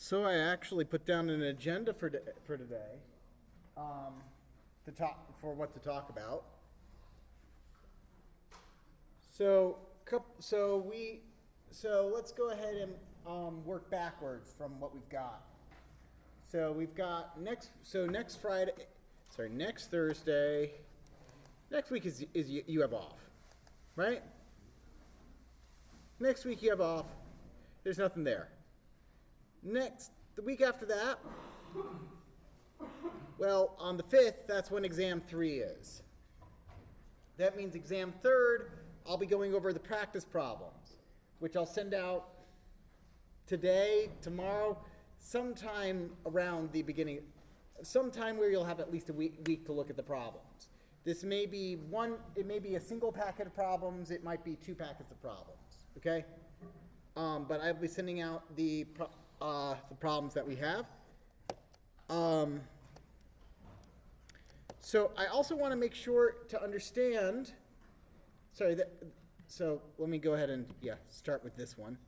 So I actually put down an agenda for today, to talk for what to talk about. So let's go ahead and work backwards from what we've got. So we've got next Thursday. Next week is you have off, right? Next week you have off. There's nothing there. The week after that, well, on the 5th, that's when exam 3 is. That means exam 3rd, I'll be going over the practice problems, which I'll send out today, tomorrow, sometime around the beginning, sometime where you'll have at least a week to look at the problems. This may be it may be a single packet of problems, it might be 2 packets of problems, okay? But I'll be sending out the problems that we have. So I also want to make sure to understand, so let me go ahead and, start with this one.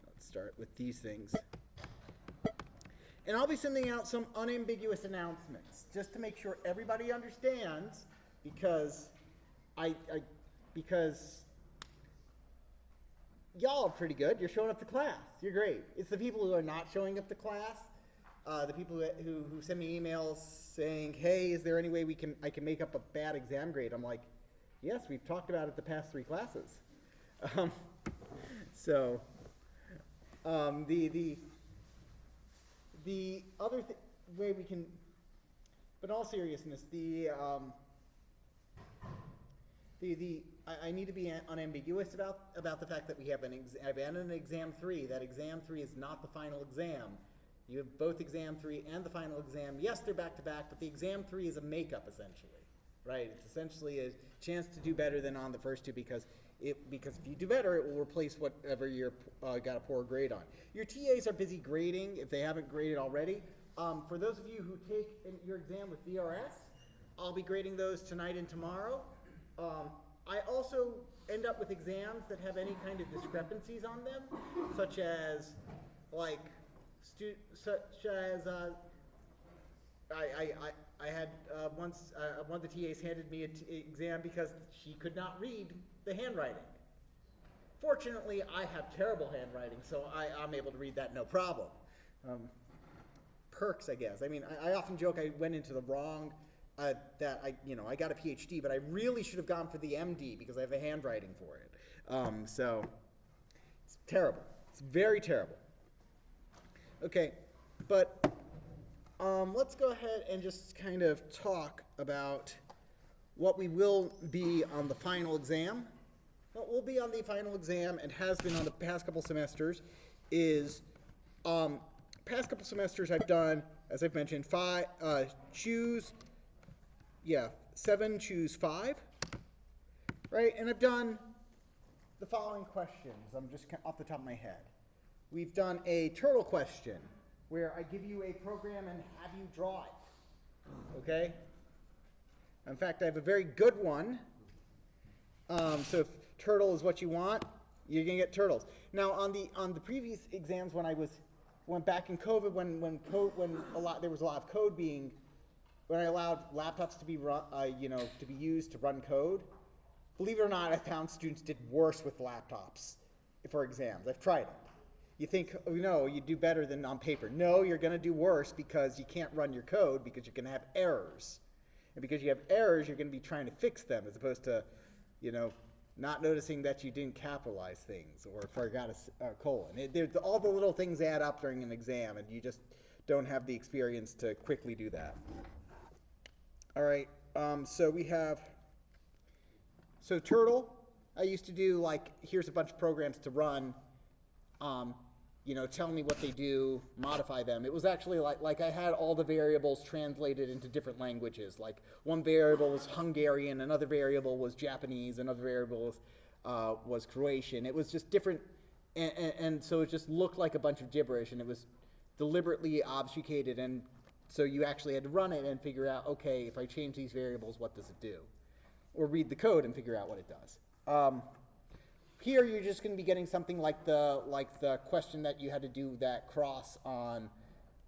Let's start with these things. And I'll be sending out some unambiguous announcements, just to make sure everybody understands, because y'all are pretty good. You're showing up to class. You're great. It's the people who are not showing up to class, the people who send me emails saying, "Hey, is there any way I can make up a bad exam grade?" I'm like, "Yes, we've talked about it the past 3 classes." The other way we can, but in all seriousness, I need to be unambiguous about the fact that we have an exam 3. That exam 3 is not the final exam. You have both exam 3 and the final exam. Yes, they're back to back, but the exam 3 is a makeup essentially, right? It's essentially a chance to do better than on the first 2 because if you do better, it will replace whatever you got a poor grade on. Your TAs are busy grading if they haven't graded already. For those of you who take your exam with VRS, I'll be grading those tonight and tomorrow. I also end up with exams that have any kind of discrepancies on them, such as I had once one of the TAs handed me an exam because she could not read the handwriting. Fortunately, I have terrible handwriting, so I'm able to read that no problem. Perks, I guess. I mean, I often joke I went into the wrong. I got a PhD, but I really should have gone for the MD because I have the handwriting for it. So it's terrible. It's very terrible. Okay, but let's go ahead and just kind of talk about what we will be on the final exam. What will be on the final exam and has been on the past couple semesters is past couple semesters I've done, as I've mentioned, 7 choose 5, right? And I've done the following questions. I'm just off the top of my head. We've done a turtle question where I give you a program and have you draw it, okay? In fact, I have a very good one. So if turtle is what you want, you're gonna get turtles. Now on the previous exams when I went back in COVID, there was a lot of code being. When I allowed laptops to be to be used to run code, believe it or not, I found students did worse with laptops for exams. I've tried it. You think, you do better than on paper. No, you're going to do worse because you can't run your code because you're going to have errors. And because you have errors, you're going to be trying to fix them as opposed to, not noticing that you didn't capitalize things or forgot a colon. All the little things add up during an exam, and you just don't have the experience to quickly do that. All right, so Turtle, I used to do here's a bunch of programs to run, tell me what they do, modify them. It was actually like I had all the variables translated into different languages. Like one variable was Hungarian, another variable was Japanese, another variable was Croatian. It was just different, and so it just looked like a bunch of gibberish, and it was deliberately obfuscated, and so you actually had to run it and figure out, okay, if I change these variables, what does it do? Or read the code and figure out what it does. Here you're just going to be getting something like the question that you had to do that cross on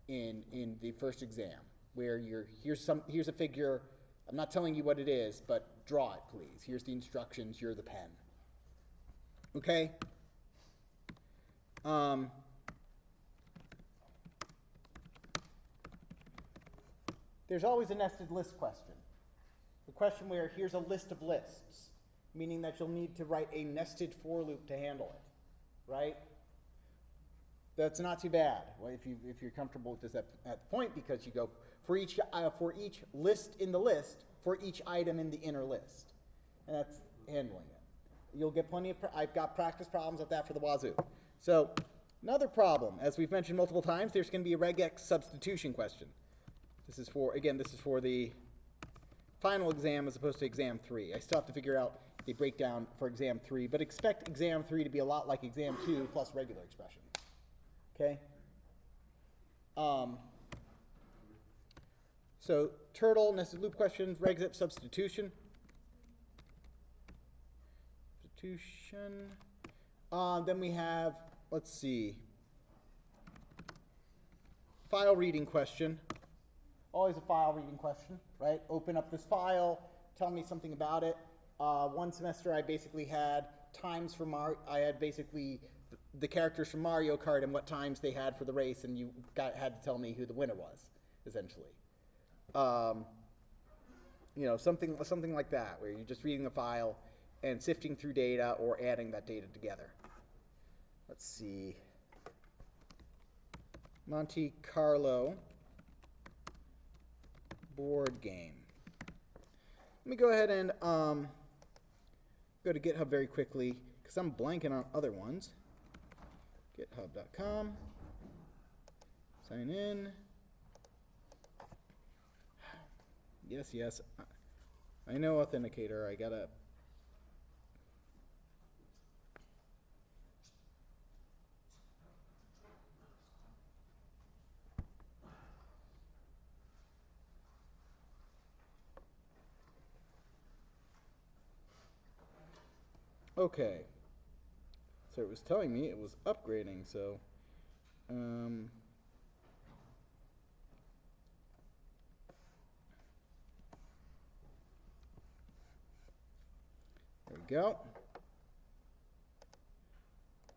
in the first exam, where here's a figure. I'm not telling you what it is, but draw it, please. Here's the instructions. You're the pen. Okay. There's always a nested list question. The question where here's a list of lists, meaning that you'll need to write a nested for loop to handle it, right? That's not too bad if you're comfortable with this at the point, because you go for each list in the list for each item in the inner list, and that's handling it. You'll get plenty of. I've got practice problems with that for the wazoo. So another problem, as we've mentioned multiple times, there's going to be a regex substitution question. This is for the final exam as opposed to exam 3. I still have to figure out the breakdown for exam 3, but expect exam 3 to be a lot like exam 2 plus regular expression. Okay? So turtle, nested loop questions, regzip substitution. Then we have, let's see, file reading question. Always a file reading question, right? Open up this file, tell me something about it. One semester I basically had times for I had basically the characters from Mario Kart and what times they had for the race, and you had to tell me who the winner was, essentially. Something like that, where you're just reading the file and sifting through data or adding that data together. Let's see. Monte Carlo board game. Let me go ahead and go to GitHub very quickly, because I'm blanking on other ones. GitHub.com. Sign in. Yes. I know Authenticator. I gotta. Okay. So it was telling me it was upgrading, so there we go.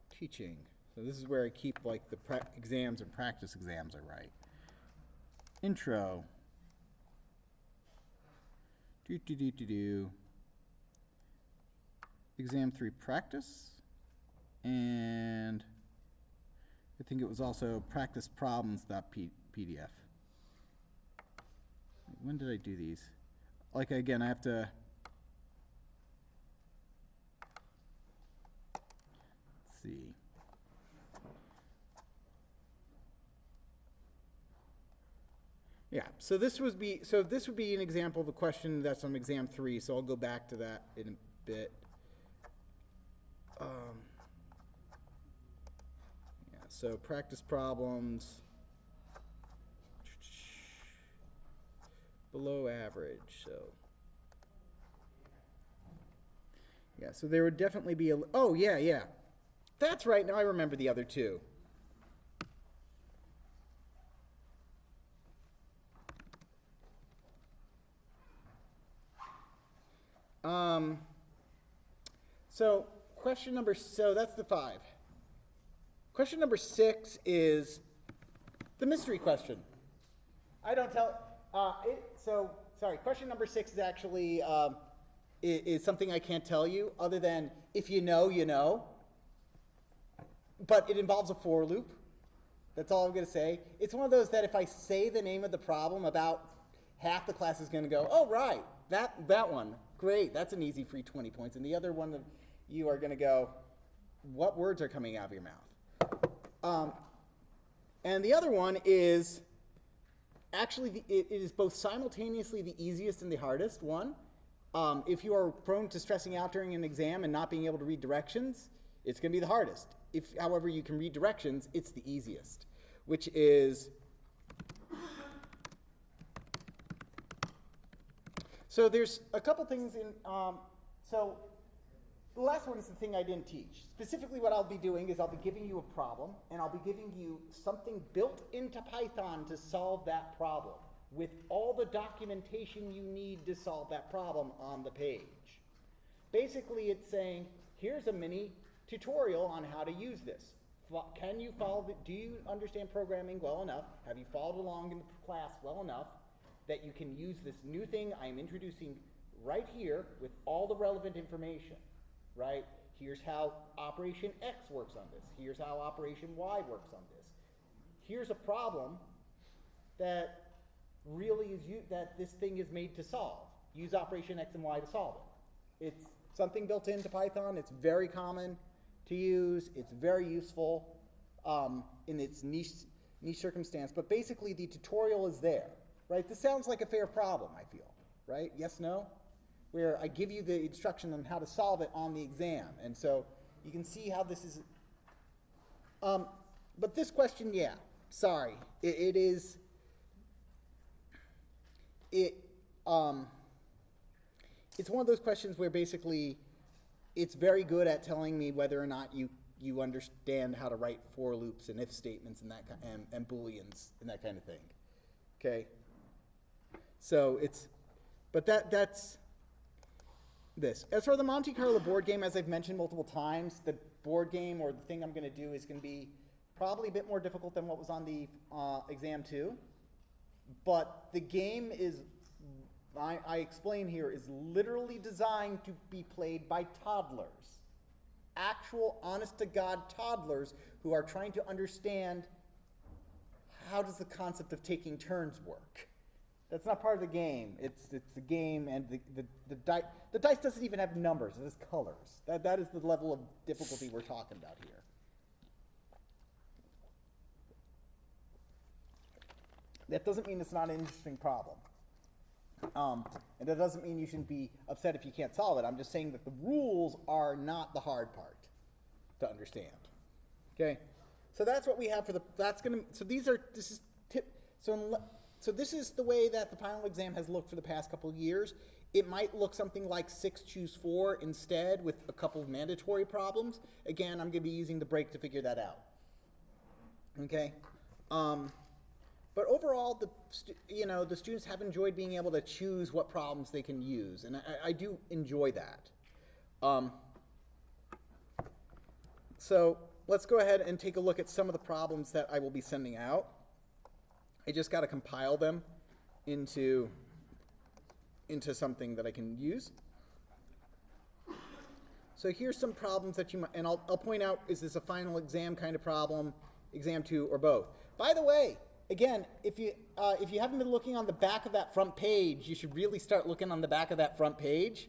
Teaching. So this is where I keep like the exams and practice exams I write. Intro. Exam 3 practice. And I think it was also practice problems.pdf. When did I do these? Like, again, I have to. Let's see. Yeah, so this would be an example of a question that's on exam 3, so I'll go back to that in a bit. So practice problems below average. So yeah, so there would definitely be a. Oh yeah, that's right. Now I remember the other two. So question number. So that's the 5. Question number 6 is the mystery question. I don't tell. Sorry. Question number 6 is actually is something I can't tell you, other than if you know, you know. But it involves a for loop. That's all I'm going to say. It's one of those that if I say the name of the problem, about half the class is going to go, "Oh right, that one, great. That's an easy free 20 points." And the other one, you are going to go, "What words are coming out of your mouth?" And the other one is actually, it is both simultaneously the easiest and the hardest one. If you are prone to stressing out during an exam and not being able to read directions, it's going to be the hardest. If, however, you can read directions, it's the easiest, which is, so there's a couple things in, so the last one is the thing I didn't teach. Specifically what I'll be doing is I'll be giving you a problem, and I'll be giving you something built into Python to solve that problem, with all the documentation you need to solve that problem on the page. Basically, it's saying, here's a mini tutorial on how to use this. Can you follow do you understand programming well enough? Have you followed along in the class well enough that you can use this new thing I'm introducing right here with all the relevant information, right? Here's how Operation X works on this. Here's how Operation Y works on this. Here's a problem that really is that this thing is made to solve. Use Operation X and Y to solve it. It's something built into Python. It's very common to use. It's very useful in its niche circumstance. But basically, the tutorial is there, right? This sounds like a fair problem, I feel, right? Yes, no? Where I give you the instruction on how to solve it on the exam. And so you can see how this is. But this question, yeah, sorry. It's one of those questions where basically it's very good at telling me whether or not you understand how to write for loops and if statements and and booleans and that kind of thing. Okay. So that's this. As for the Monte Carlo board game, as I've mentioned multiple times, the board game or the thing I'm going to do is going to be probably a bit more difficult than what was on the exam 2. But the game is, I explain here, is literally designed to be played by toddlers. Actual, honest-to-God toddlers who are trying to understand how does the concept of taking turns work. That's not part of the game. It's the game, and the dice doesn't even have numbers. It has colors. That is the level of difficulty we're talking about here. That doesn't mean it's not an interesting problem. And that doesn't mean you shouldn't be upset if you can't solve it. I'm just saying that the rules are not the hard part to understand. Okay? So that's what we have for the, so this is the way that the final exam has looked for the past couple of years. It might look something like 6 choose 4 instead with a couple of mandatory problems. Again, I'm going to be using the break to figure that out. Okay? But overall, the students have enjoyed being able to choose what problems they can use, and I do enjoy that. So let's go ahead and take a look at some of the problems that I will be sending out. I just got to compile them into something that I can use. So here's some problems that you might, and I'll point out, is this a final exam kind of problem, exam 2, or both? By the way, again, if you haven't been looking on the back of that front page, you should really start looking on the back of that front page,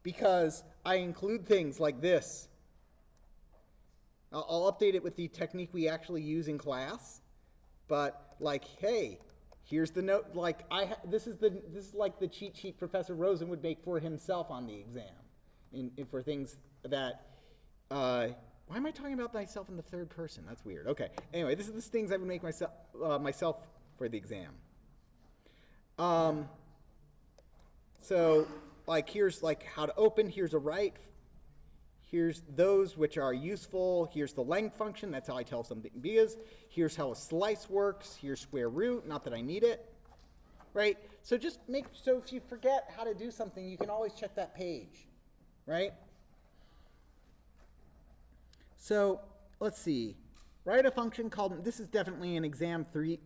because I include things like this. I'll update it with the technique we actually use in class, but like, hey, here's the note. Like this is like the cheat sheet Professor Rosen would make for himself on the exam, for things that. Why am I talking about myself in the third person? That's weird. Okay. Anyway, this is the things I would make myself for the exam. So like here's like how to open. Here's a write. Here's those which are useful. Here's the length function. That's how I tell something is. Here's how a slice works. Here's square root. Not that I need it. Right? So just so if you forget how to do something, you can always check that page. Right? So let's see. Write a function called, this is definitely an exam 3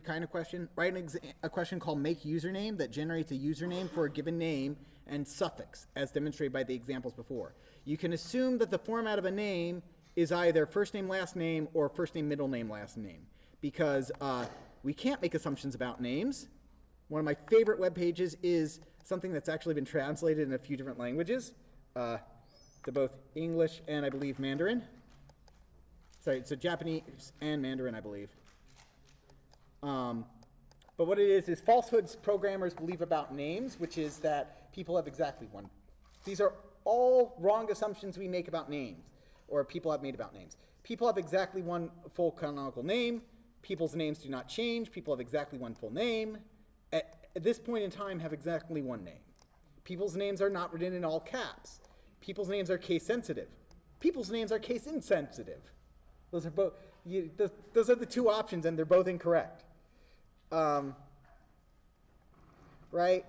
kind of question. Write a question called make username that generates a username for a given name and suffix, as demonstrated by the examples before. You can assume that the format of a name is either first name, last name, or first name, middle name, last name, because we can't make assumptions about names. One of my favorite web pages is something that's actually been translated in a few different languages, to both English and I believe Mandarin. Sorry, so Japanese and Mandarin, I believe. But what it is falsehoods programmers believe about names, which is that people have exactly one. These are all wrong assumptions we make about names, or people have made about names. People have exactly one full canonical name. People's names do not change. People have exactly one full name. At this point in time, have exactly one name. People's names are not written in all caps. People's names are case sensitive. People's names are case insensitive. Those are both. Those are the two options, and they're both incorrect. Right?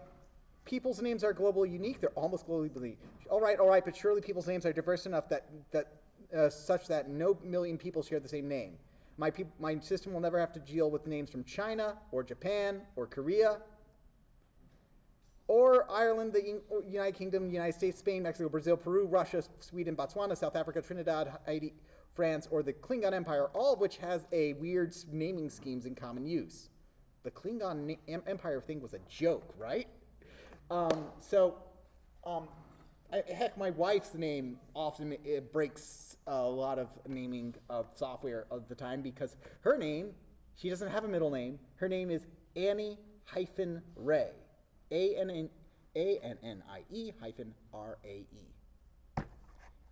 People's names are globally unique. They're almost globally unique. All right, but surely people's names are diverse enough such that no million people share the same name. My system will never have to deal with names from China or Japan or Korea or Ireland, the United Kingdom, United States, Spain, Mexico, Brazil, Peru, Russia, Sweden, Botswana, South Africa, Trinidad, Haiti, France, or the Klingon Empire, all of which has a weird naming schemes in common use. The Klingon Empire thing was a joke, right? Heck, my wife's name often breaks a lot of naming of software of the time because her name, she doesn't have a middle name. Her name is Annie-Ray. ANNIE-RAE.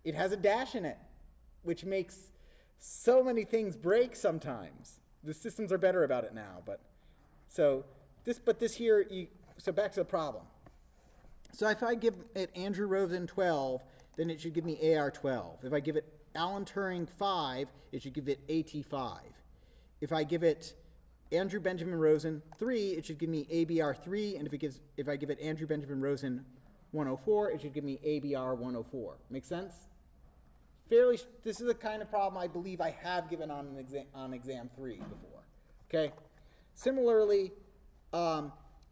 It has a dash in it, which makes so many things break sometimes. The systems are better about it now, back to the problem. So if I give it Andrew Rosen 12, then it should give me AR 12. If I give it Alan Turing 5, it should give it AT 5. If I give it Andrew Benjamin Rosen 3, it should give me ABR 3, and if I give it Andrew Benjamin Rosen 104, it should give me ABR 104. Make sense? This is the kind of problem I believe I have given on exam 3 before. Okay? Similarly,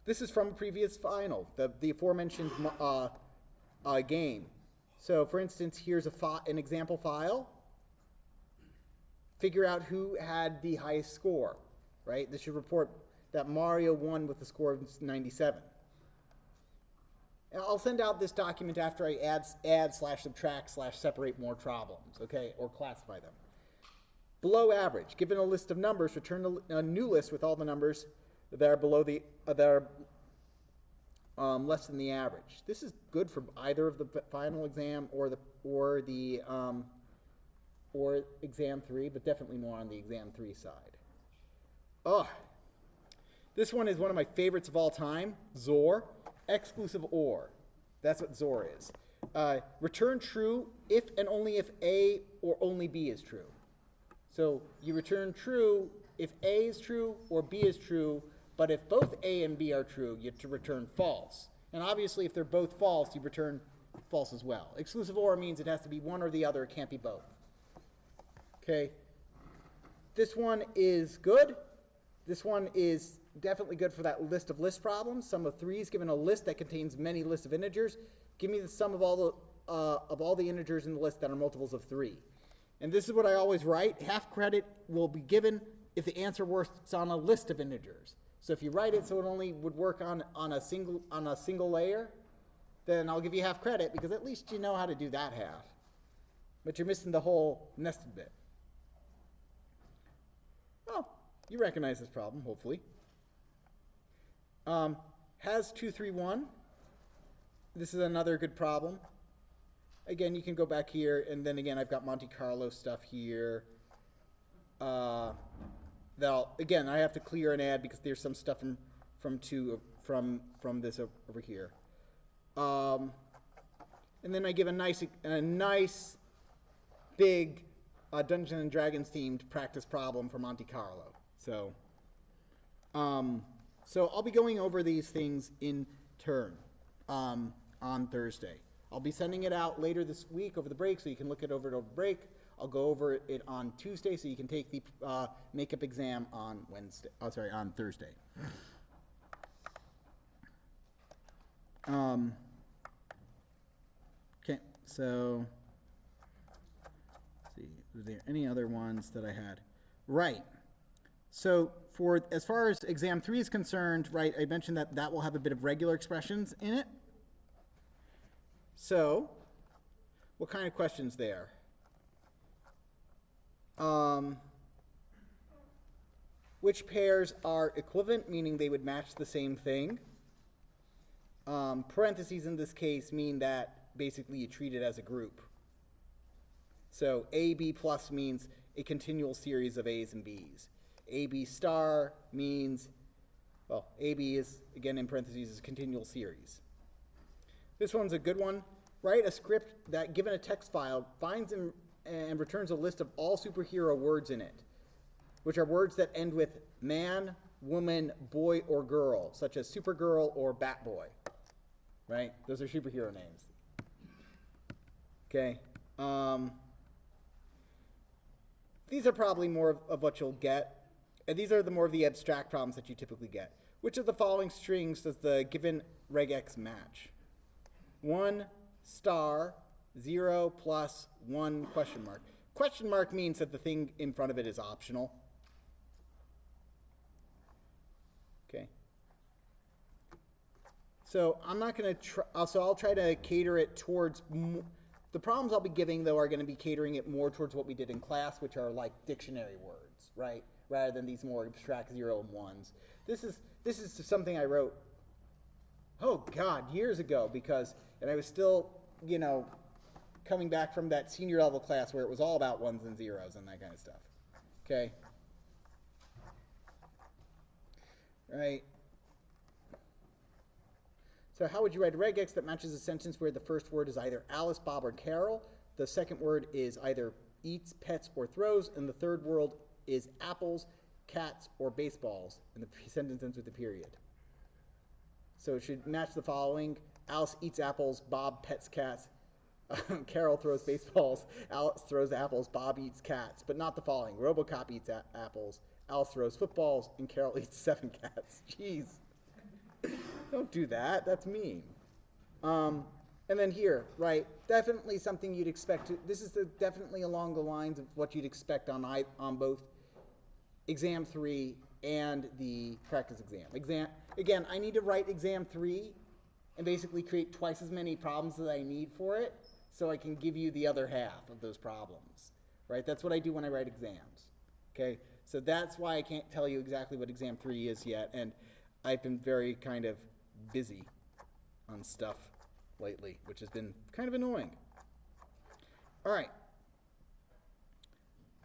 this is from a previous final, the aforementioned game. So, for instance, here's an example file. Figure out who had the highest score, right? This should report that Mario won with a score of 97. And I'll send out this document after I add/subtract/separate more problems, okay, or classify them. Below average, given a list of numbers, return a new list with all the numbers that are below less than the average. This is good for either of the final exam or exam 3, but definitely more on the exam 3 side. This one is one of my favorites of all time. XOR, exclusive OR. That's what XOR is. Return true if and only if A or only B is true. So you return true if A is true or B is true. But if both A and B are true, you have to return false. And obviously, if they're both false, you return false as well. Exclusive OR means it has to be one or the other. It can't be both. Okay. This one is good. This one is definitely good for that list of list problems. Sum of 3 is given a list that contains many lists of integers. Give me the sum of all the integers in the list that are multiples of 3. And this is what I always write. Half credit will be given if the answer works on a list of integers. So if you write it so it only would work on a single layer, then I'll give you half credit because at least you know how to do that half. But you're missing the whole nested bit. Oh, you recognize this problem, hopefully. Has 231. This is another good problem. Again, you can go back here, and then again, I've got Monte Carlo stuff here. Again, I have to clear and add because there's some stuff from this over here. And then I give a nice big Dungeons and Dragons themed practice problem for Monte Carlo. So I'll be going over these things in turn on Thursday. I'll be sending it out later this week over the break, so you can look it over break. I'll go over it on Tuesday, so you can take the makeup exam on on Thursday. Okay, so let's see, were there any other ones that I had? Right. So as far as exam 3 is concerned, right, I mentioned that will have a bit of regular expressions in it. So, what kind of questions there? Which pairs are equivalent, meaning they would match the same thing? Parentheses in this case mean that basically you treat it as a group. So AB plus means a continual series of A's and B's. AB star means, well, AB is, again in parentheses, is a continual series. This one's a good one. Write a script that, given a text file, finds and returns a list of all superhero words in it, which are words that end with man, woman, boy, or girl, such as Supergirl or Batboy. Right? Those are superhero names. Okay. These are probably more of what you'll get. And these are more of the abstract problems that you typically get. Which of the following strings does the given regex match? 1 star 0 plus 1 question mark. Question mark means that the thing in front of it is optional. Okay. So I'm not going to try, so I'll try to cater it towards, the problems I'll be giving though are going to be catering it more towards what we did in class, which are like dictionary words, right? Rather than these more abstract 0 and 1s. This is something I wrote, oh God, years ago, and I was still, coming back from that senior level class where it was all about 1s and 0s and that kind of stuff. Okay. Right. So how would you write a regex that matches a sentence where the first word is either Alice, Bob, or Carol, the second word is either eats, pets, or throws, and the third word is apples, cats, or baseballs, and the sentence ends with a period. So it should match the following: Alice eats apples, Bob pets cats, Carol throws baseballs, Alice throws apples, Bob eats cats, but not the following: RoboCop eats apples, Alice throws footballs, and Carol eats 7 cats. Jeez. Don't do that. That's mean. And then here, right, definitely something you'd expect to, this is definitely along the lines of what you'd expect on both exam 3 and the practice exam. Again, I need to write exam 3 and basically create twice as many problems that I need for it so I can give you the other half of those problems, right? That's what I do when I write exams, okay? So that's why I can't tell you exactly what exam 3 is yet, and I've been very kind of busy on stuff lately, which has been kind of annoying. All right.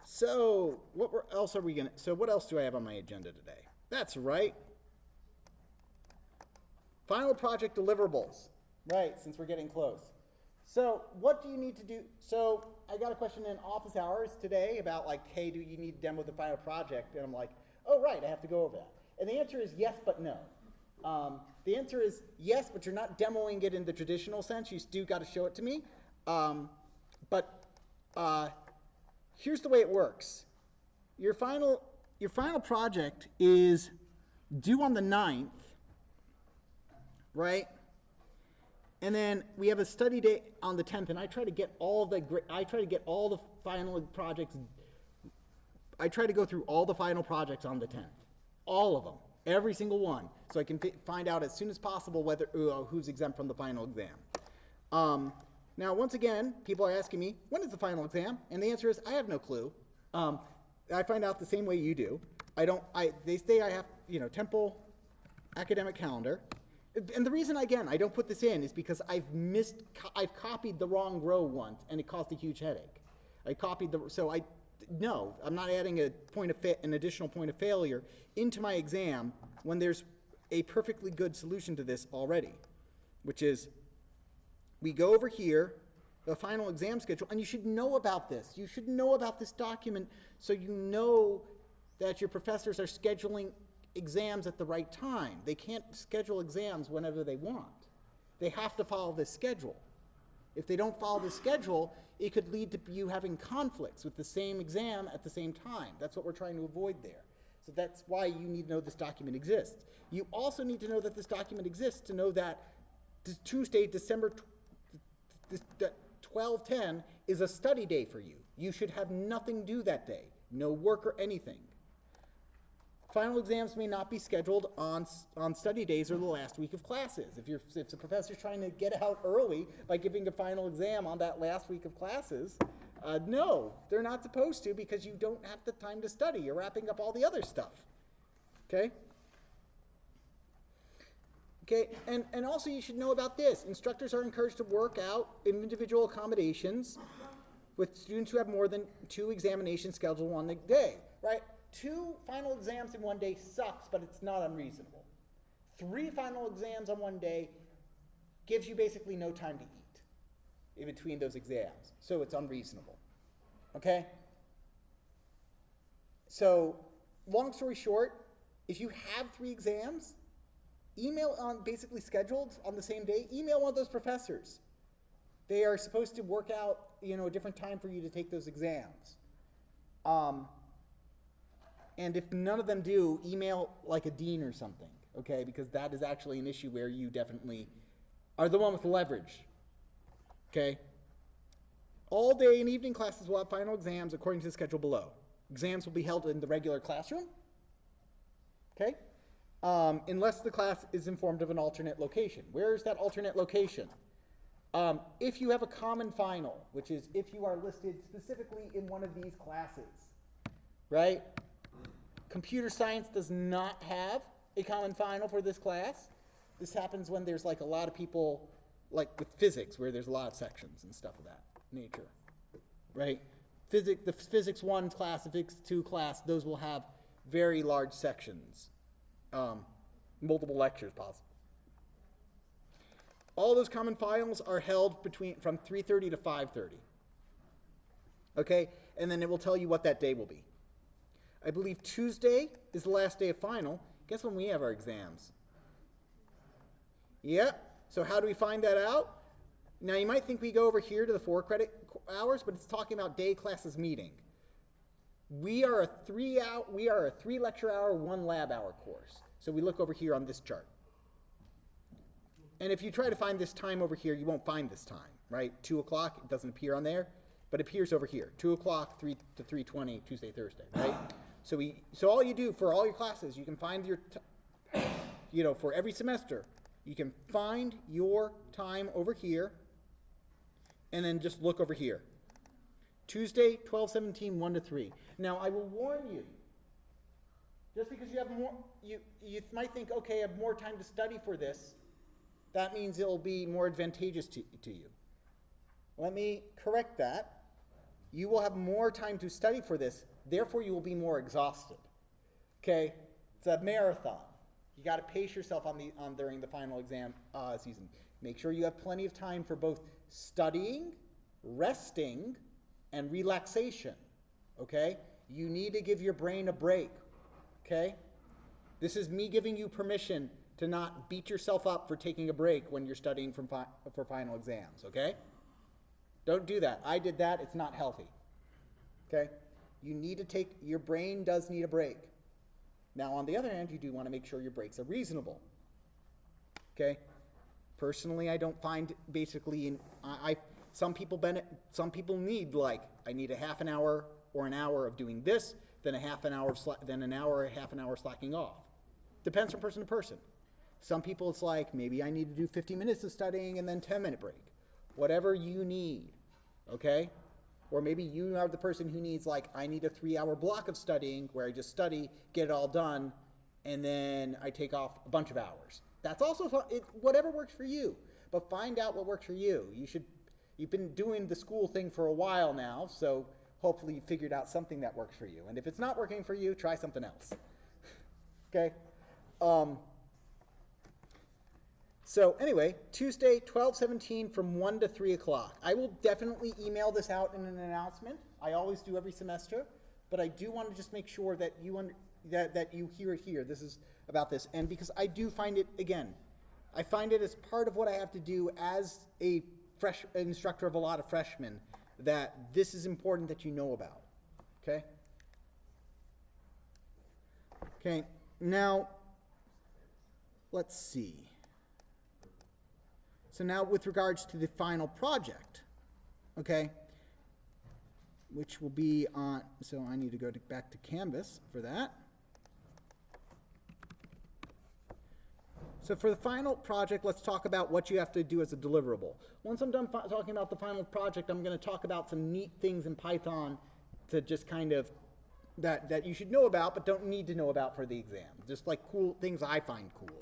So what else do I have on my agenda today? That's right. Final project deliverables. Right, since we're getting close. So what do you need to do? So I got a question in office hours today about like, hey, do you need to demo the final project? And I'm like, oh, right, I have to go over that. And the answer is yes, but no. The answer is yes, but you're not demoing it in the traditional sense. You still got to show it to me. But here's the way it works. Your final project is due on the 9th, right? And then we have a study day on the 10th, and I try to get all the final projects. I try to go through all the final projects on the 10th, all of them. Every single one, so I can find out as soon as possible who's exempt from the final exam. Now, once again, people are asking me, when is the final exam? And the answer is, I have no clue. I find out the same way you do. They say I have, Temple academic calendar. And the reason, again, I don't put this in is because I've copied the wrong row once, and it caused a huge headache. No, I'm not adding an additional point of failure into my exam when there's a perfectly good solution to this already, which is we go over here, the final exam schedule, and you should know about this. You should know about this document so you know that your professors are scheduling exams at the right time. They can't schedule exams whenever they want. They have to follow this schedule. If they don't follow the schedule, it could lead to you having conflicts with the same exam at the same time. That's what we're trying to avoid there. So that's why you need to know this document exists. You also need to know that this document exists to know that Tuesday, December 12/10 is a study day for you. You should have nothing due that day, no work or anything. Final exams may not be scheduled on study days or the last week of classes. If the professor's trying to get out early by giving a final exam on that last week of classes, no, they're not supposed to because you don't have the time to study. You're wrapping up all the other stuff. Okay? Okay, and also you should know about this. Instructors are encouraged to work out individual accommodations with students who have more than 2 examinations scheduled on the day, right? 2 final exams in one day sucks, but it's not unreasonable. 3 final exams on one day gives you basically no time to eat in between those exams. So it's unreasonable. Okay? So, long story short, if you have 3 exams, email on basically scheduled on the same day, email one of those professors. They are supposed to work out, a different time for you to take those exams. And if none of them do, email like a dean or something, okay? Because that is actually an issue where you definitely are the one with the leverage, okay? All day and evening classes will have final exams according to the schedule below. Exams will be held in the regular classroom, okay? Unless the class is informed of an alternate location. Where is that alternate location? If you have a common final, which is if you are listed specifically in one of these classes, right? Computer science does not have a common final for this class. This happens when there's like a lot of people, like with physics, where there's a lot of sections and stuff of that nature, right? The physics 1 class, the physics 2 class, those will have very large sections, multiple lectures possible. All those common finals are held from 3:30 to 5:30. Okay, and then it will tell you what that day will be. I believe Tuesday is the last day of final. Guess when we have our exams? Yep. So how do we find that out? Now you might think we go over here to the 4 credit hours, but it's talking about day classes meeting. We are a 3 lecture hour, 1 lab hour course. So we look over here on this chart. And if you try to find this time over here, you won't find this time, right? 2 o'clock, it doesn't appear on there, but it appears over here. 2 o'clock, 3 to 3:20, Tuesday, Thursday, right? So all you do for all your classes, you can find your, for every semester, you can find your time over here, and then just look over here. Tuesday, 12/17, 1 to 3. Now, I will warn you, just because you have more, you might think, okay, I have more time to study for this, that means it'll be more advantageous to you. Let me correct that. You will have more time to study for this, therefore you will be more exhausted. Okay? It's a marathon. You got to pace yourself during the final exam season. Make sure you have plenty of time for both studying, resting, and relaxation. Okay? You need to give your brain a break. Okay? This is me giving you permission to not beat yourself up for taking a break when you're studying for final exams, okay? Don't do that. I did that. It's not healthy, okay? Your brain does need a break. Now, on the other hand, you do want to make sure your breaks are reasonable, okay? Personally, I don't find basically, some people need I need a half an hour or an hour of doing this, then a half an hour slacking off. Depends from person to person. Some people it's maybe I need to do 50 minutes of studying and then 10-minute break. Whatever you need, okay? Or maybe you are the person who needs I need a 3-hour block of studying where I just study, get it all done, and then I take off a bunch of hours. That's also fun. Whatever works for you. But find out what works for you. You've been doing the school thing for a while now, so hopefully you figured out something that works for you. And if it's not working for you, try something else. Okay? So anyway, Tuesday, 12/17 from 1 to 3 o'clock. I will definitely email this out in an announcement. I always do every semester, but I do want to just make sure that that you hear it here. This is about this. And because I do find it, again, I find it as part of what I have to do as a instructor of a lot of freshmen, that this is important that you know about. Okay? Okay, now, let's see. So now with regards to the final project, okay, which will be on, so I need to go back to Canvas for that. So for the final project, let's talk about what you have to do as a deliverable. Once I'm done talking about the final project, I'm going to talk about some neat things in Python to just kind of, that you should know about but don't need to know about for the exam. Just cool things I find cool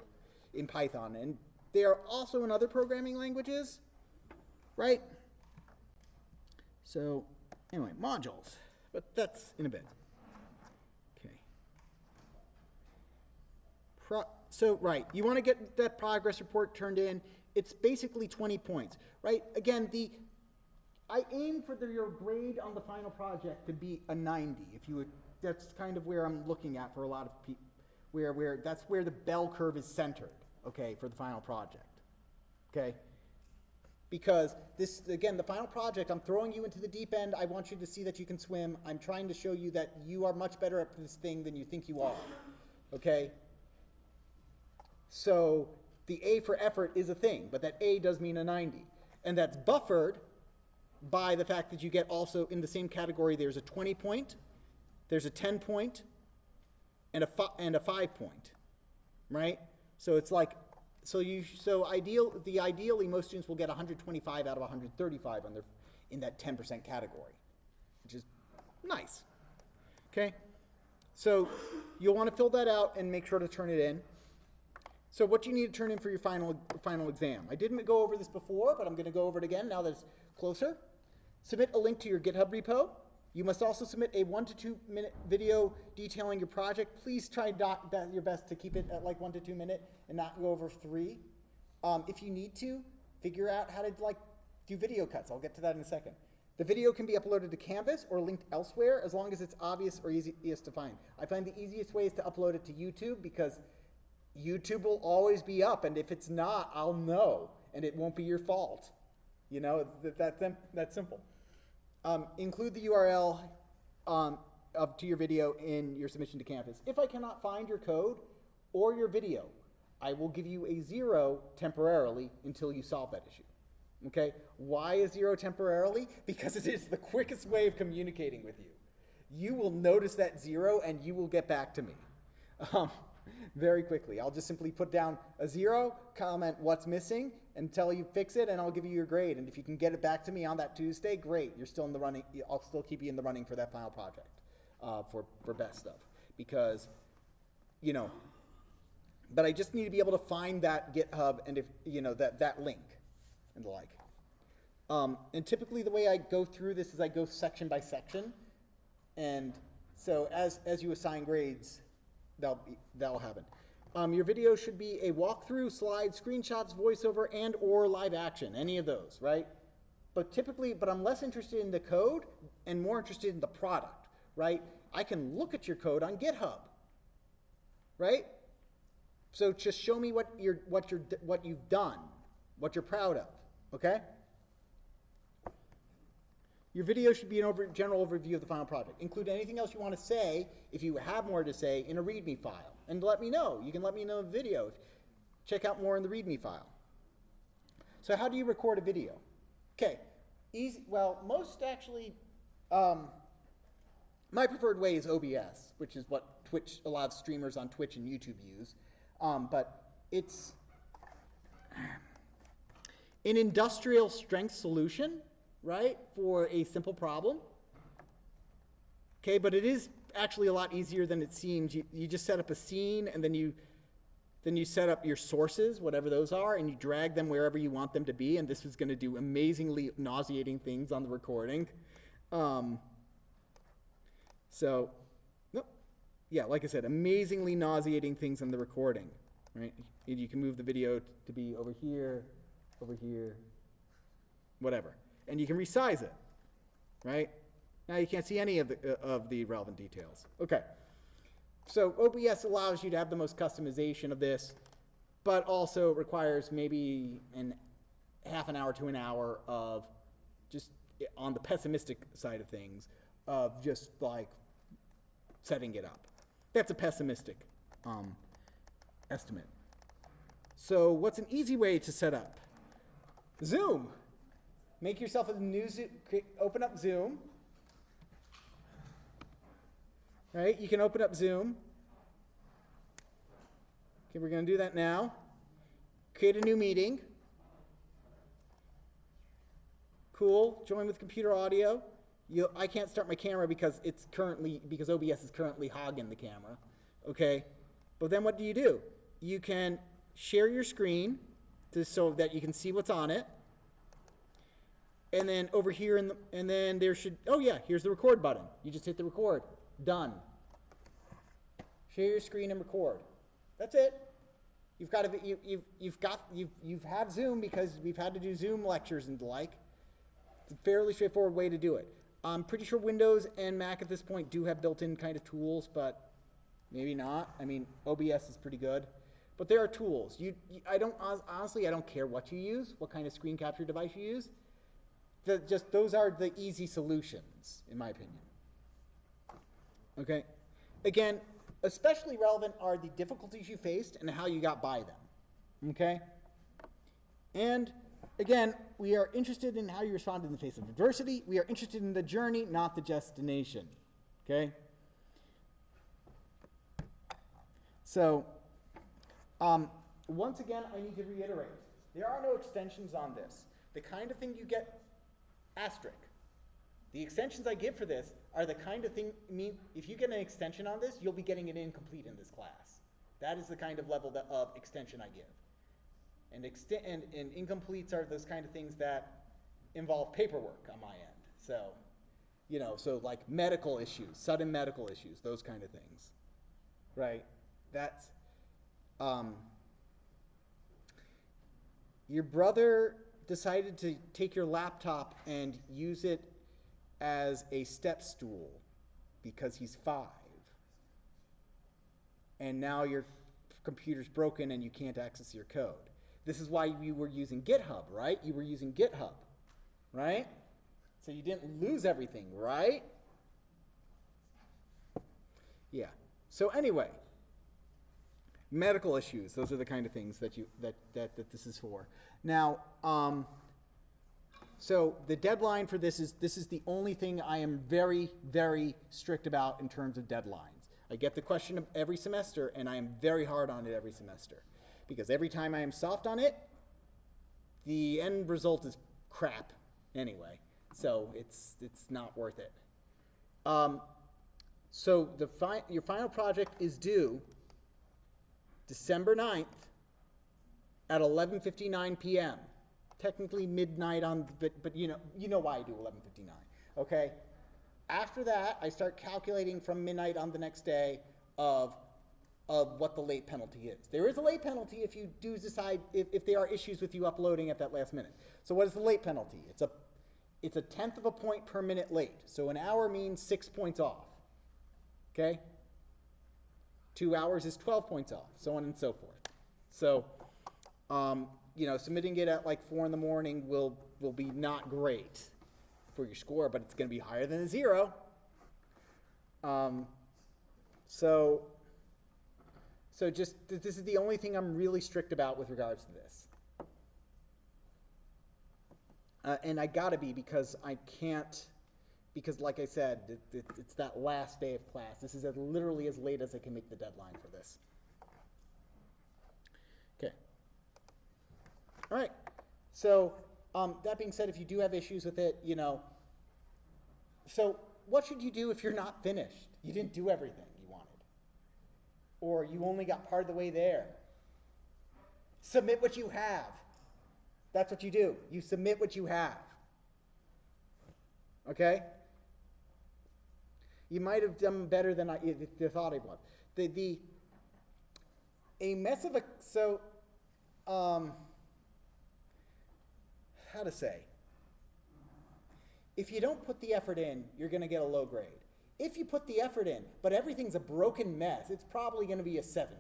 in Python. And they are also in other programming languages, right? So, anyway, modules. But that's in a bit. Okay. So, right, you want to get that progress report turned in. it's basically 20 points, right? Again, I aim for your grade on the final project to be a 90. If you would, that's kind of where I'm looking at for a lot of people, where that's where the bell curve is centered, okay, for the final project, okay? Because this, again, the final project, I'm throwing you into the deep end. I want you to see that you can swim. I'm trying to show you that you are much better at this thing than you think you are, okay? So the A for effort is a thing, but that A does mean a 90. And that's buffered by the fact that you get also in the same category, there's a 20 point, there's a 10 point, and a 5 point, right? So it's like, ideally most students will get 125 out of 135 in that 10% category, which is nice, okay? So you'll want to fill that out and make sure to turn it in. So what do you need to turn in for your final exam? I didn't go over this before, but I'm going to go over it again now that it's closer. Submit a link to your GitHub repo. You must also submit a 1 to 2 minute video detailing your project. Please try your best to keep it at like 1 to 2 minutes and not go over 3. If you need to, figure out how to do video cuts. I'll get to that in a second. The video can be uploaded to Canvas or linked elsewhere as long as it's obvious or easiest to find. I find the easiest way is to upload it to YouTube because YouTube will always be up, and if it's not, I'll know, and it won't be your fault. You know, that's simple. Include the URL to your video in your submission to Canvas. If I cannot find your code or your video, I will give you a 0 temporarily until you solve that issue. Okay? Why a 0 temporarily? Because it is the quickest way of communicating with you. You will notice that 0 and you will get back to me. Very quickly. I'll just simply put down a 0, comment what's missing, and tell you fix it, and I'll give you your grade. And if you can get it back to me on that Tuesday, great. You're still in the running. I'll still keep you in the running for that final project, for best stuff. Because, you know, but I just need to be able to find that GitHub and if you know that link and the like. And typically the way I go through this is I go section by section, and so as you assign grades, that'll happen. Your video should be a walkthrough, slides, screenshots, voiceover, and or live action, any of those, right? But I'm less interested in the code and more interested in the product, right? I can look at your code on GitHub, right? So just show me what you've done, what you're proud of, okay? Your video should be an general overview of the final project. Include anything else you want to say, if you have more to say, in a README file. And let me know. You can let me know in the video. Check out more in the README file. So how do you record a video? Okay, easy. Well, most actually, my preferred way is OBS, which is what Twitch, a lot of streamers on Twitch and YouTube use. But it's an industrial strength solution, right, for a simple problem. Okay, but it is actually a lot easier than it seems. You just set up a scene, and then you set up your sources, whatever those are, and you drag them wherever you want them to be, and this is going to do amazingly nauseating things on the recording. Like I said, amazingly nauseating things on the recording, right? And you can move the video to be over here, whatever. And you can resize it, right? Now you can't see any of the relevant details. Okay, so OBS allows you to have the most customization of this, but also requires maybe half an hour to an hour of just, on the pessimistic side of things, of just like setting it up. That's a pessimistic estimate. So what's an easy way to set up? Zoom. Make yourself a new Zoom, open up Zoom. Right, you can open up Zoom. Okay, we're going to do that now. Create a new meeting. Cool, join with computer audio. I can't start my camera because OBS is currently hogging the camera, okay? But then what do? You can share your screen so that you can see what's on it. And then over here, and then there should, here's the record button. You just hit the record. Done. Share your screen and record. That's it. You've had Zoom because we've had to do Zoom lectures and the like. It's a fairly straightforward way to do it. I'm pretty sure Windows and Mac at this point do have built-in kind of tools, but maybe not. I mean, OBS is pretty good, but there are tools. Honestly, I don't care what you use, what kind of screen capture device you use. Those are the easy solutions, in my opinion. Okay. Again, especially relevant are the difficulties you faced and how you got by them. Okay? And again, we are interested in how you respond in the face of adversity. We are interested in the journey, not the destination. Okay? So, once again, I need to reiterate. There are no extensions on this. The kind of thing you get, asterisk. The extensions I give for this are the kind of thing, if you get an extension on this, you'll be getting it incomplete in this class. That is the kind of level of extension I give. And incompletes are those kind of things that involve paperwork on my end. So, so like medical issues, sudden medical issues, those kind of things. Right? That's, your brother decided to take your laptop and use it as a step stool because he's 5. And now your computer's broken and you can't access your code. This is why you were using GitHub, right? You were using GitHub, right? So you didn't lose everything, right? Yeah. So anyway, medical issues, those are the kind of things that this is for. Now, so the deadline for this is the only thing I am very, very strict about in terms of deadlines. I get the question every semester, and I am very hard on it every semester. Because every time I am soft on it, the end result is crap anyway. So it's not worth it. So your final project is due December 9th at 11:59 p.m. Technically midnight but you know why I do 11:59. Okay? After that, I start calculating from midnight on the next day of what the late penalty is. There is a late penalty if you do decide if there are issues with you uploading at that last minute. So what is the late penalty? It's a 1/10 of a point per minute late. So an hour means 6 points off. Okay? 2 hours is 12 points off, so on and so forth. So, submitting it at like 4 in the morning will be not great for your score, but it's going to be higher than a 0. So just, this is the only thing I'm really strict about with regards to this. And I gotta be because I can't, because like I said, it's that last day of class. This is literally as late as I can make the deadline for this. Okay. All right. So that being said, if you do have issues with it, so what should you do if you're not finished? You didn't do everything you wanted. Or you only got part of the way there. Submit what you have. That's what you do. You submit what you have. Okay? You might have done better than I thought I would. How to say? If you don't put the effort in, you're going to get a low grade. If you put the effort in, but everything's a broken mess, it's probably going to be a 70.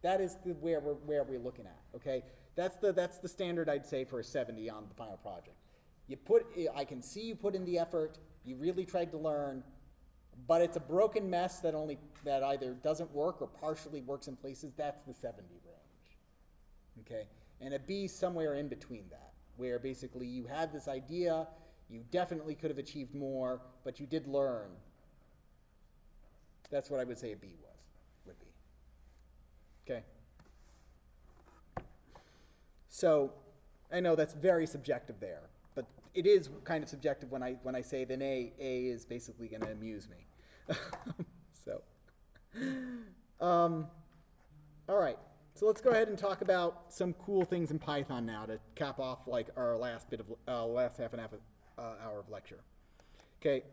That is where we're looking at. Okay, that's the standard I'd say for a 70 on the final project. I can see you put in the effort. You really tried to learn, but it's a broken mess that either doesn't work or partially works in places. That's the 70 range. Okay, and a B somewhere in between that, where basically you had this idea. You definitely could have achieved more, but you did learn. That's what I would say a B would be. Okay. So I know that's very subjective there, but it is kind of subjective when I say that A is basically going to amuse me. So, all right. So let's go ahead and talk about some cool things in Python now to cap off like our last half an hour of lecture. Okay.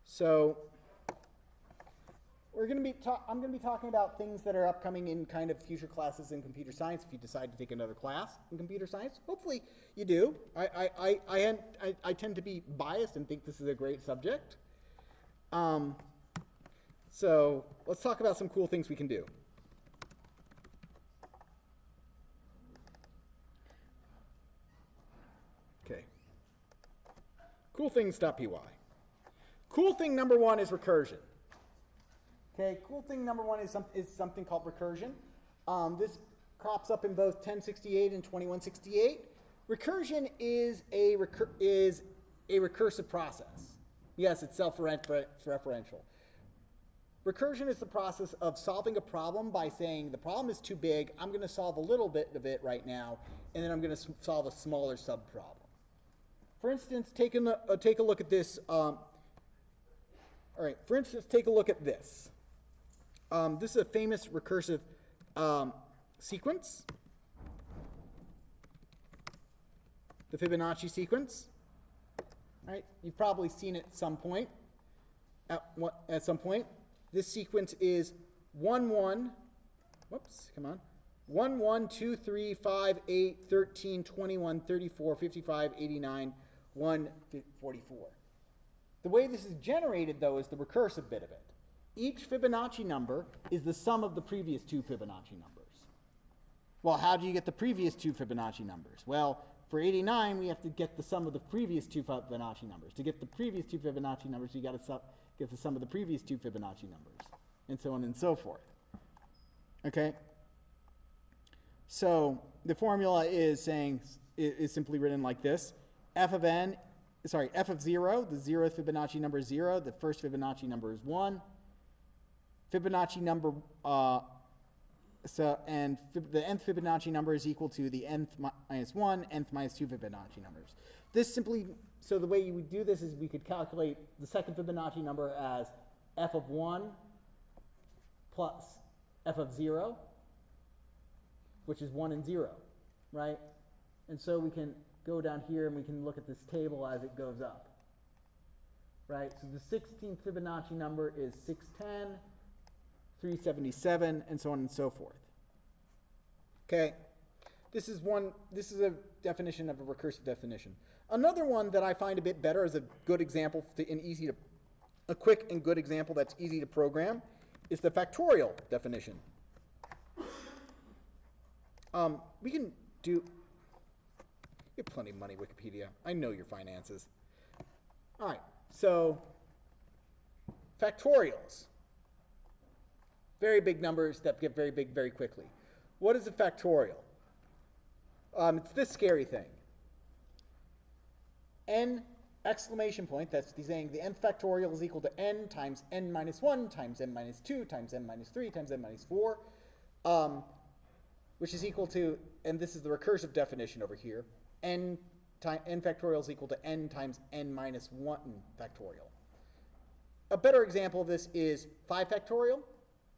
So I'm going to be talking about things that are upcoming in kind of future classes in computer science. If you decide to take another class in computer science, hopefully you do. I tend to be biased and think this is a great subject. So let's talk about some cool things we can do. Okay. Cool things.py. Cool thing number one is recursion. Okay, cool thing number one is something called recursion. This crops up in both 1068 and 2168. Recursion is a recursive process. Yes, it's self-referential. Recursion is the process of solving a problem by saying the problem is too big, I'm going to solve a little bit of it right now, and then I'm going to solve a smaller subproblem. For instance, take a look at this. All right, for instance, take a look at this. This is a famous recursive sequence, the Fibonacci sequence. All right, you've probably seen it at some point. At some point, this sequence is 1 1. Whoops, come on. 1 1 2 3 5 8 13 21 34 55 89 1 44. The way this is generated, though, is the recursive bit of it. Each Fibonacci number is the sum of the previous two Fibonacci numbers. Well, how do you get the previous two Fibonacci numbers? Well, for 89, we have to get the sum of the previous two Fibonacci numbers. To get the previous two Fibonacci numbers, you got to get the sum of the previous two Fibonacci numbers, and so on and so forth. Okay? So the formula is simply written like this. F of 0, the 0th Fibonacci number is 0, the first Fibonacci number is 1. Fibonacci number, the nth Fibonacci number is equal to the nth minus 1, nth minus 2 Fibonacci numbers. So the way you would do this is we could calculate the second Fibonacci number as f of 1 plus f of 0, which is 1 and 0, right? And so we can go down here and we can look at this table as it goes up, right? So the 16th Fibonacci number is 610, 377, and so on and so forth. Okay, this is a definition of a recursive definition. Another one that I find a bit better as a good example, a quick and good example that's easy to program, is the factorial definition. We can do. You have plenty of money, Wikipedia. I know your finances. All right, so factorials. Very big numbers that get very big very quickly. What is a factorial? It's this scary thing. N exclamation point, that's saying the n factorial is equal to n times n minus 1 times n minus 2 times n minus 3 times n minus 4, which is equal to, and this is the recursive definition over here, n factorial is equal to n times n minus 1 factorial. A better example of this is 5 factorial.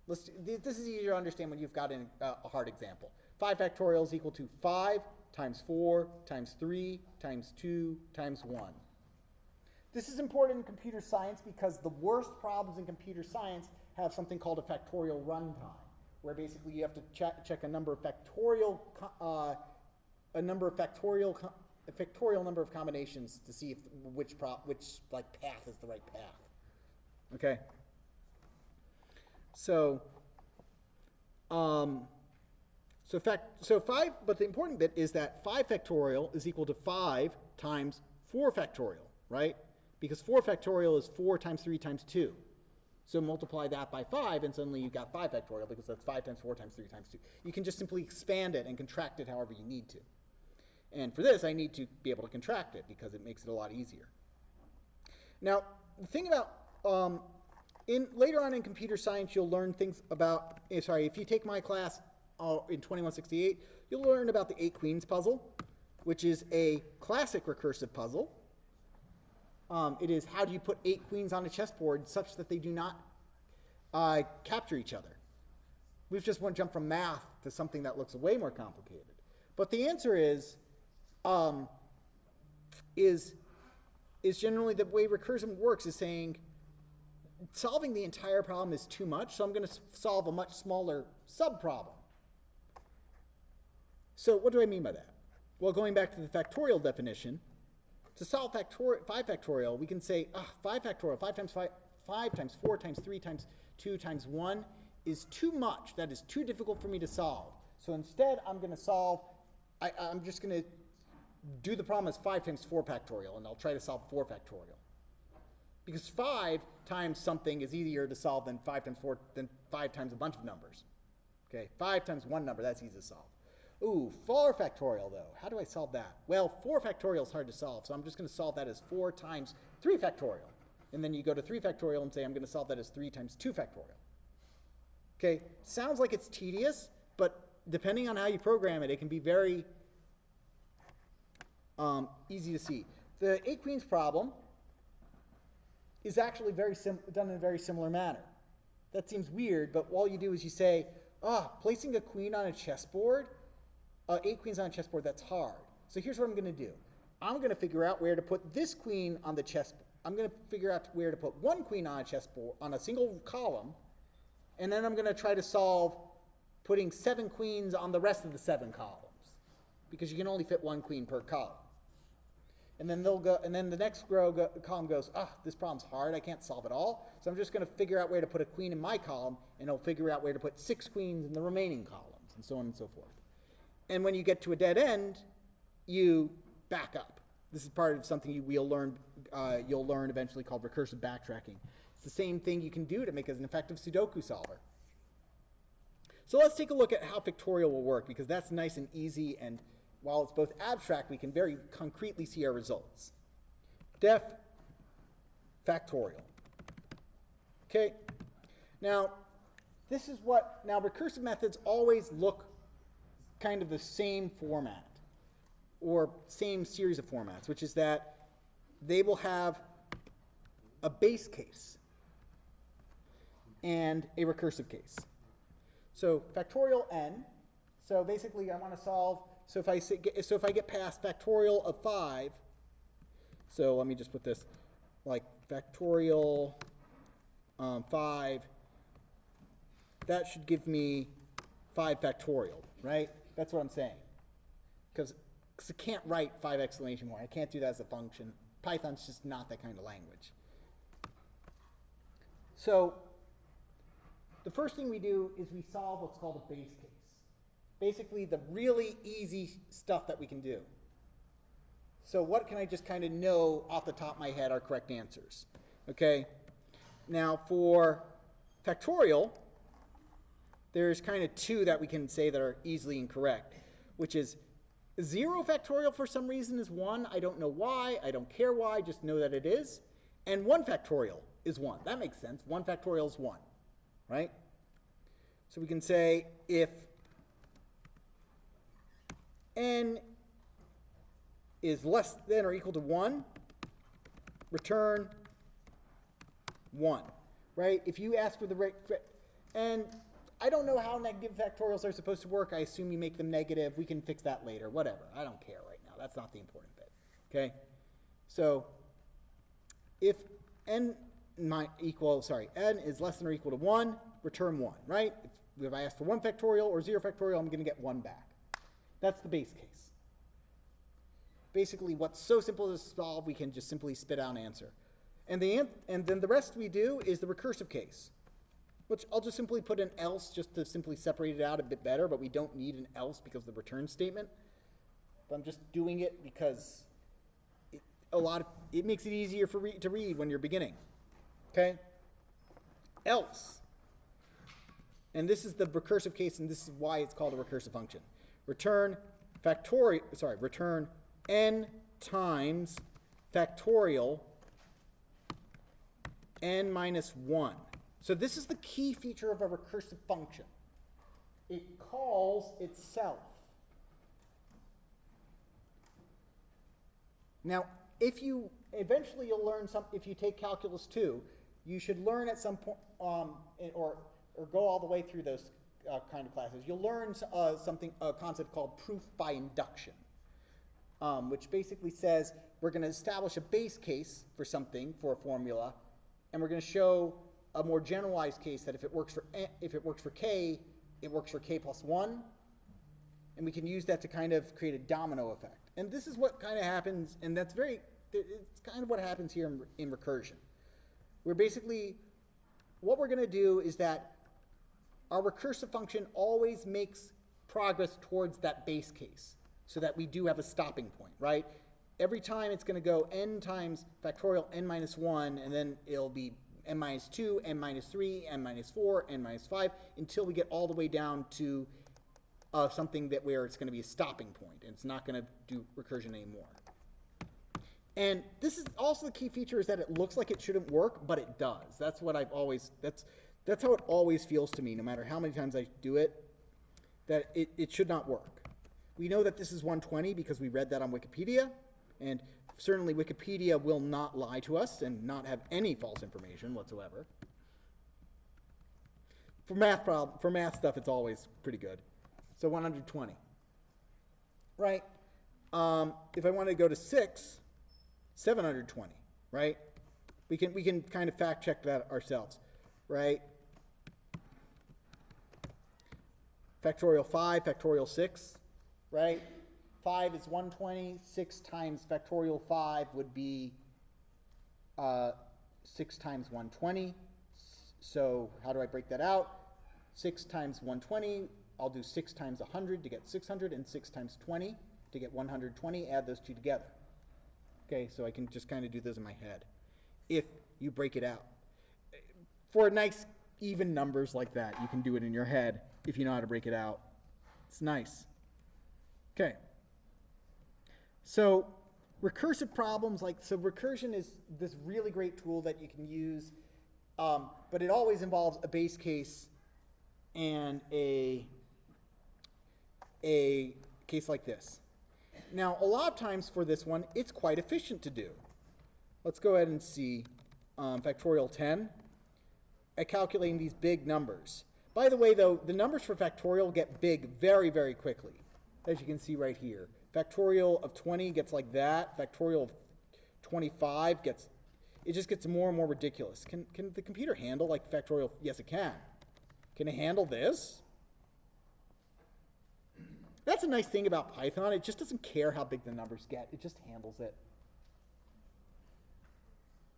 This is easier to understand when you've got a hard example. 5 factorial is equal to 5 times 4 times 3 times 2 times 1. This is important in computer science because the worst problems in computer science have something called a factorial runtime, where basically you have to check a number of factorial number of combinations to see if which path is the right path. Okay. So 5, but the important bit is that 5 factorial is equal to 5 times 4 factorial, right? Because 4 factorial is 4 times 3 times 2. So multiply that by 5, and suddenly you've got 5 factorial, because that's 5 times 4 times 3 times 2. You can just simply expand it and contract it however you need to. And for this, I need to be able to contract it, because it makes it a lot easier. Now, the thing about, later on in computer science, you'll learn things about, if you take my class in 2168, you'll learn about the 8 queens puzzle, which is a classic recursive puzzle. It is how do you put 8 queens on a chessboard such that they do not capture each other. We've just jumped from math to something that looks way more complicated. But the answer is generally the way recursion works is saying solving the entire problem is too much, so I'm going to solve a much smaller subproblem. So what do I mean by that? Well, going back to the factorial definition, to solve 5 factorial, we can say 5 factorial, 5 times 5, 5 times 4 times 3 times 2 times 1 is too much. That is too difficult for me to solve. So instead, I'm going to solve, I'm just going to do the problem as 5 times 4 factorial, and I'll try to solve 4 factorial. Because 5 times something is easier to solve than 5 times 4, than 5 times a bunch of numbers. Okay, 5 times one number, that's easy to solve. Ooh, 4 factorial though. How do I solve that? Well, 4 factorial is hard to solve, so I'm just going to solve that as 4 times 3 factorial. And then you go to 3 factorial and say I'm going to solve that as 3 times 2 factorial. Okay, sounds like it's tedious, but depending on how you program it, it can be very easy to see. The 8 queens problem is actually done in a very similar manner. That seems weird, but all you do is you say, placing a queen on a chessboard, 8 queens on a chessboard, that's hard. So here's what I'm going to do. I'm going to figure out where to put this queen on the chessboard. I'm going to figure out where to put one queen on a chessboard, on a single column, and then I'm going to try to solve putting 7 queens on the rest of the 7 columns, because you can only fit 1 queen per column. And then the next column goes, this problem's hard, I can't solve it all, so I'm just going to figure out where to put a queen in my column, and I'll figure out where to put 6 queens in the remaining columns, and so on and so forth. And when you get to a dead end, you back up. This is part of something you'll learn eventually called recursive backtracking. It's the same thing you can do to make an effective Sudoku solver. So let's take a look at how factorial will work, because that's nice and easy, and while it's both abstract, we can very concretely see our results. Def factorial. Okay? Now, recursive methods always look kind of the same format, or same series of formats, which is that they will have a base case and a recursive case. So factorial n, so basically I want to solve, so if I get past factorial of 5, so let me just put this, like factorial 5, that should give me 5 factorial, right? That's what I'm saying. Because I can't write 5 exclamation point. I can't do that as a function. Python's just not that kind of language. So the first thing we do is we solve what's called a base case. Basically the really easy stuff that we can do. So what can I just kind of know off the top of my head are correct answers? Okay. Now for factorial, there's kind of 2 that we can say that are easily incorrect, which is 0 factorial for some reason is 1. I don't know why. I don't care why. Just know that it is. And 1 factorial is 1. That makes sense. 1 factorial is 1, right? So we can say if n is less than or equal to 1, return 1, right? If you ask for the rate, and I don't know how negative factorials are supposed to work. I assume you make them negative. We can fix that later. Whatever. I don't care right now. That's not the important bit. Okay? So if n is less than or equal to 1, return 1, right? If I ask for 1 factorial or 0 factorial, I'm going to get 1 back. That's the base case. Basically, what's so simple to solve, we can just simply spit out an answer. And then the rest we do is the recursive case, which I'll just simply put an else just to simply separate it out a bit better, but we don't need an else because of the return statement. But I'm just doing it because it makes it easier to read when you're beginning. Okay? Else. And this is the recursive case, and this is why it's called a recursive function. Return n times factorial n minus 1. So this is the key feature of a recursive function. It calls itself. Now, eventually you'll learn if you take calculus 2, you should learn at some point, or go all the way through those kind of classes. You'll learn a concept called proof by induction, which basically says we're going to establish a base case for something, for a formula, and we're going to show a more generalized case that if it works for k, it works for k plus 1. And we can use that to kind of create a domino effect. And this is what kind of happens, and it's kind of what happens here in recursion. We're basically, what we're going to do is that our recursive function always makes progress towards that base case so that we do have a stopping point, right? Every time it's going to go n times factorial n minus 1, and then it'll be n minus 2, n minus 3, n minus 4, n minus 5, until we get all the way down to something where it's going to be a stopping point, and it's not going to do recursion anymore. And this is also the key feature, is that it looks like it shouldn't work, but it does. That's what that's how it always feels to me, no matter how many times I do it, that it should not work. We know that this is 120 because we read that on Wikipedia, and certainly Wikipedia will not lie to us and not have any false information whatsoever. For math stuff, it's always pretty good. So 120, right? If I want to go to 6, 720, right? We can kind of fact check that ourselves, right? Factorial 5, factorial 6, right? 5 is 120. 6 times factorial 5 would be 6 times 120. So how do I break that out? 6 times 120, I'll do 6 times 100 to get 600, and 6 times 20 to get 120. Add those two together. Okay, so I can just kind of do this in my head. If you break it out. For nice even numbers like that, you can do it in your head if you know how to break it out. It's nice. Okay. So recursive problems, so recursion is this really great tool that you can use, but it always involves a base case and a case like this. Now, a lot of times for this one, it's quite efficient to do. Let's go ahead and see factorial 10 at calculating these big numbers. By the way, though, the numbers for factorial get big very, very quickly, as you can see right here. Factorial of 20 gets like that. Factorial of 25 just gets more and more ridiculous. Can the computer handle like factorial? Yes, it can. Can it handle this? That's a nice thing about Python. It just doesn't care how big the numbers get. It just handles it.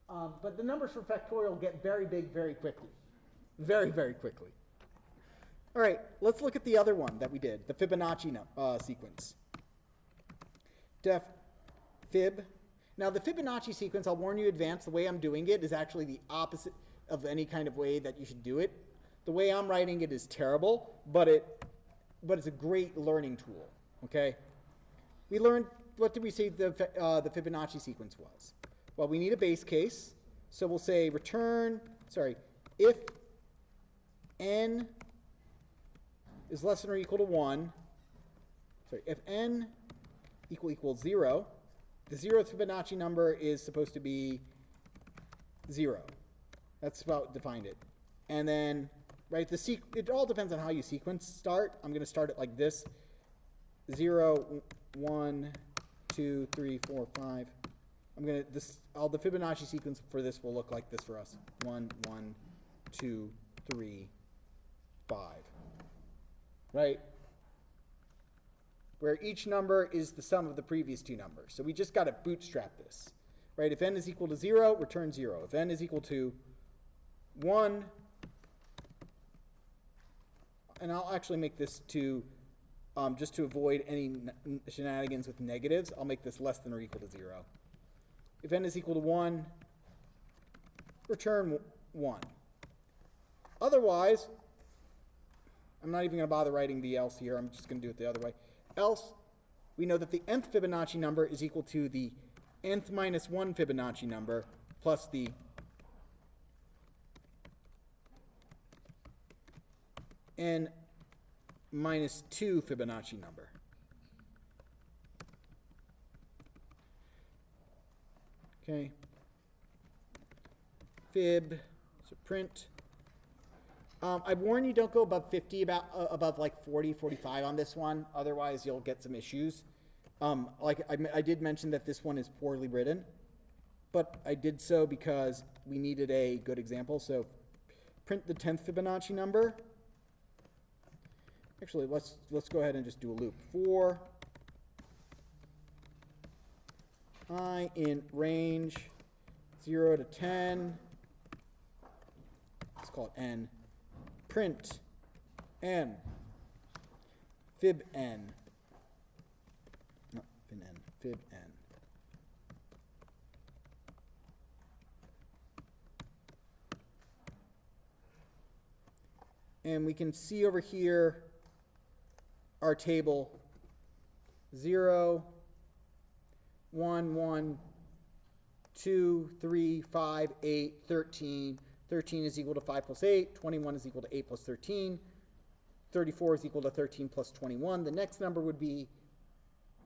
But the numbers for factorial get very big very quickly. Very, very quickly. All right, let's look at the other one that we did, the Fibonacci sequence. Def fib. Now, the Fibonacci sequence, I'll warn you in advance, the way I'm doing it is actually the opposite of any kind of way that you should do it. The way I'm writing it is terrible, but it's a great learning tool, okay? We learned, what did we say the Fibonacci sequence was? Well, we need a base case, so we'll say if n is less than or equal to 1, if n equals 0, the 0th Fibonacci number is supposed to be 0. That's about defined it. And then, right, it all depends on how you sequence start. I'm going to start it like this. 0, 1, 2, 3, 4, 5. The Fibonacci sequence for this will look like this for us. 1, 1, 2, 3, 5. Right? Where each number is the sum of the previous two numbers. So we just got to bootstrap this. Right? If n is equal to 0, return 0. If n is equal to 1, and I'll actually make this to, just to avoid any shenanigans with negatives, I'll make this less than or equal to 0. If n is equal to 1, return 1. Otherwise, I'm not even going to bother writing the else here. I'm just going to do it the other way. Else, we know that the nth Fibonacci number is equal to the nth minus 1 Fibonacci number plus the n minus 2 Fibonacci number. Okay. Fib, so print. I warn you, don't go above 50, above like 40, 45 on this one. Otherwise, you'll get some issues. I did mention that this one is poorly written, but I did so because we needed a good example. So print the 10th Fibonacci number. Actually, let's go ahead and just do a loop. For I in range 0 to 10, let's call it n, print n, fib n, not fin n, fib n. And we can see over here our table 0, 1, 1, 2, 3, 5, 8, 13. 13 is equal to 5 plus 8. 21 is equal to 8 plus 13. 34 is equal to 13 plus 21. The next number would be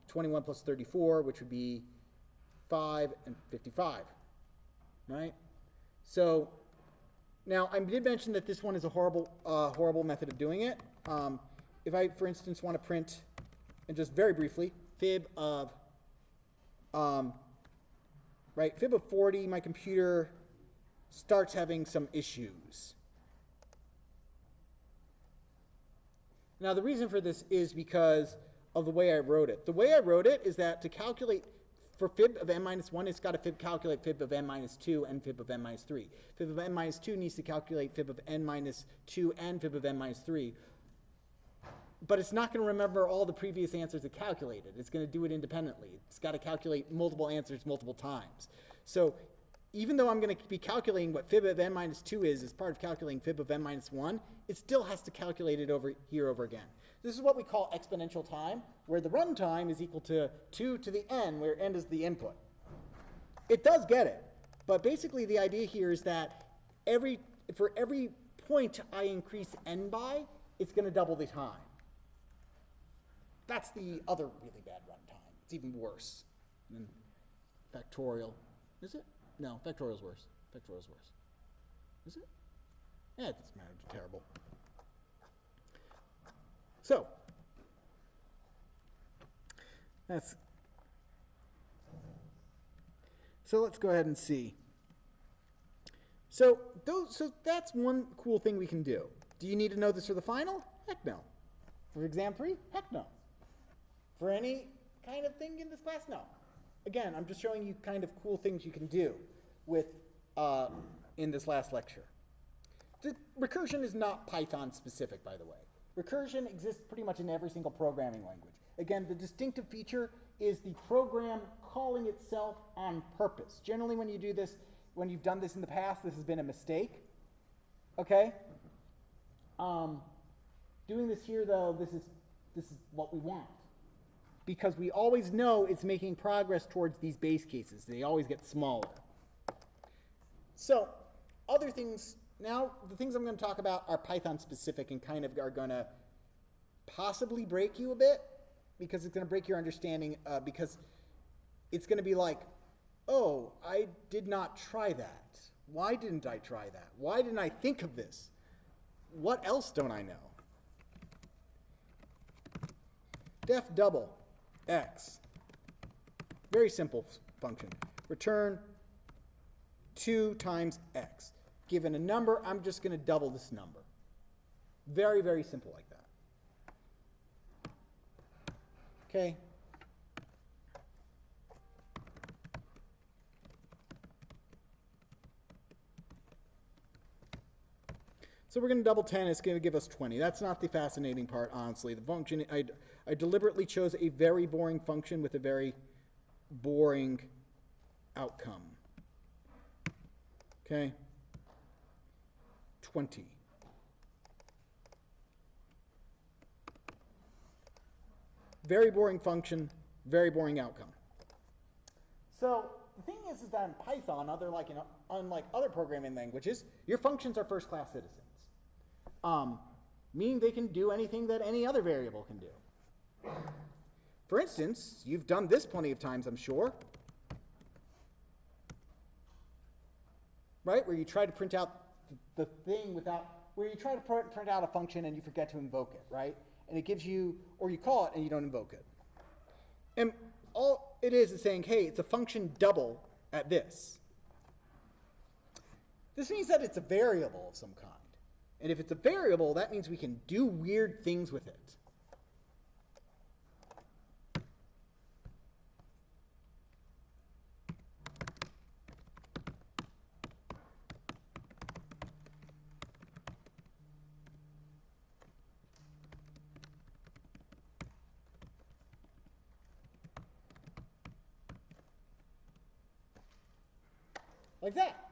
21 plus 34, which would be 5 and 55, right? So now I did mention that this one is a horrible method of doing it. If I, for instance, want to print, and just very briefly, fib of, fib of 40, my computer starts having some issues. Now the reason for this is because of the way I wrote it. The way I wrote it is that to calculate for fib of n minus 1, it's got to calculate fib of n minus 2 and fib of n minus 3. Fib of n minus 2 needs to calculate fib of n minus 2 and fib of n minus 3. But it's not going to remember all the previous answers it calculated. It's going to do it independently. It's got to calculate multiple answers multiple times. So even though I'm going to be calculating what fib of n minus 2 is as part of calculating fib of n minus 1, it still has to calculate it over again. This is what we call exponential time, where the run time is equal to 2 to the n, where n is the input. It does get it, but basically the idea here is that for every point I increase n by, it's going to double the time. That's the other really bad runtime. It's even worse than factorial. Is it? No, factorial's worse. Factorial's worse. Is it? Yeah, it doesn't matter. It's terrible. So let's go ahead and see. So that's one cool thing we can do. Do you need to know this for the final? Heck no. For exam 3? Heck no. For any kind of thing in this class? No. Again, I'm just showing you kind of cool things you can do with in this last lecture. The recursion is not Python specific, by the way. Recursion exists pretty much in every single programming language. Again, the distinctive feature is the program calling itself on purpose. Generally, when you do this, when you've done this in the past, this has been a mistake. Okay? Doing this here, though, this is what we want. Because we always know it's making progress towards these base cases. They always get smaller. So, other things, now the things I'm going to talk about are Python specific and kind of are going to possibly break you a bit, because it's going to break your understanding, because it's going to be like, oh, I did not try that. Why didn't I try that? Why didn't I think of this? What else don't I know? Def double x. Very simple function. Return 2 times x. Given a number, I'm just going to double this number. Very, very simple like that. Okay. So we're going to double 10. It's going to give us 20. That's not the fascinating part, honestly. The function, I deliberately chose a very boring function with a very boring outcome. Okay. 20. Very boring function, very boring outcome. So the thing is that in Python, unlike other programming languages, your functions are first-class citizens. Meaning they can do anything that any other variable can do. For instance, you've done this plenty of times, I'm sure. Right? Where you try to print out the thing where you try to print out a function and you forget to invoke it, right? And it gives you, or you call it and you don't invoke it. And all it is saying, hey, it's a function double at this. This means that it's a variable of some kind. And if it's a variable, that means we can do weird things with it. Like that.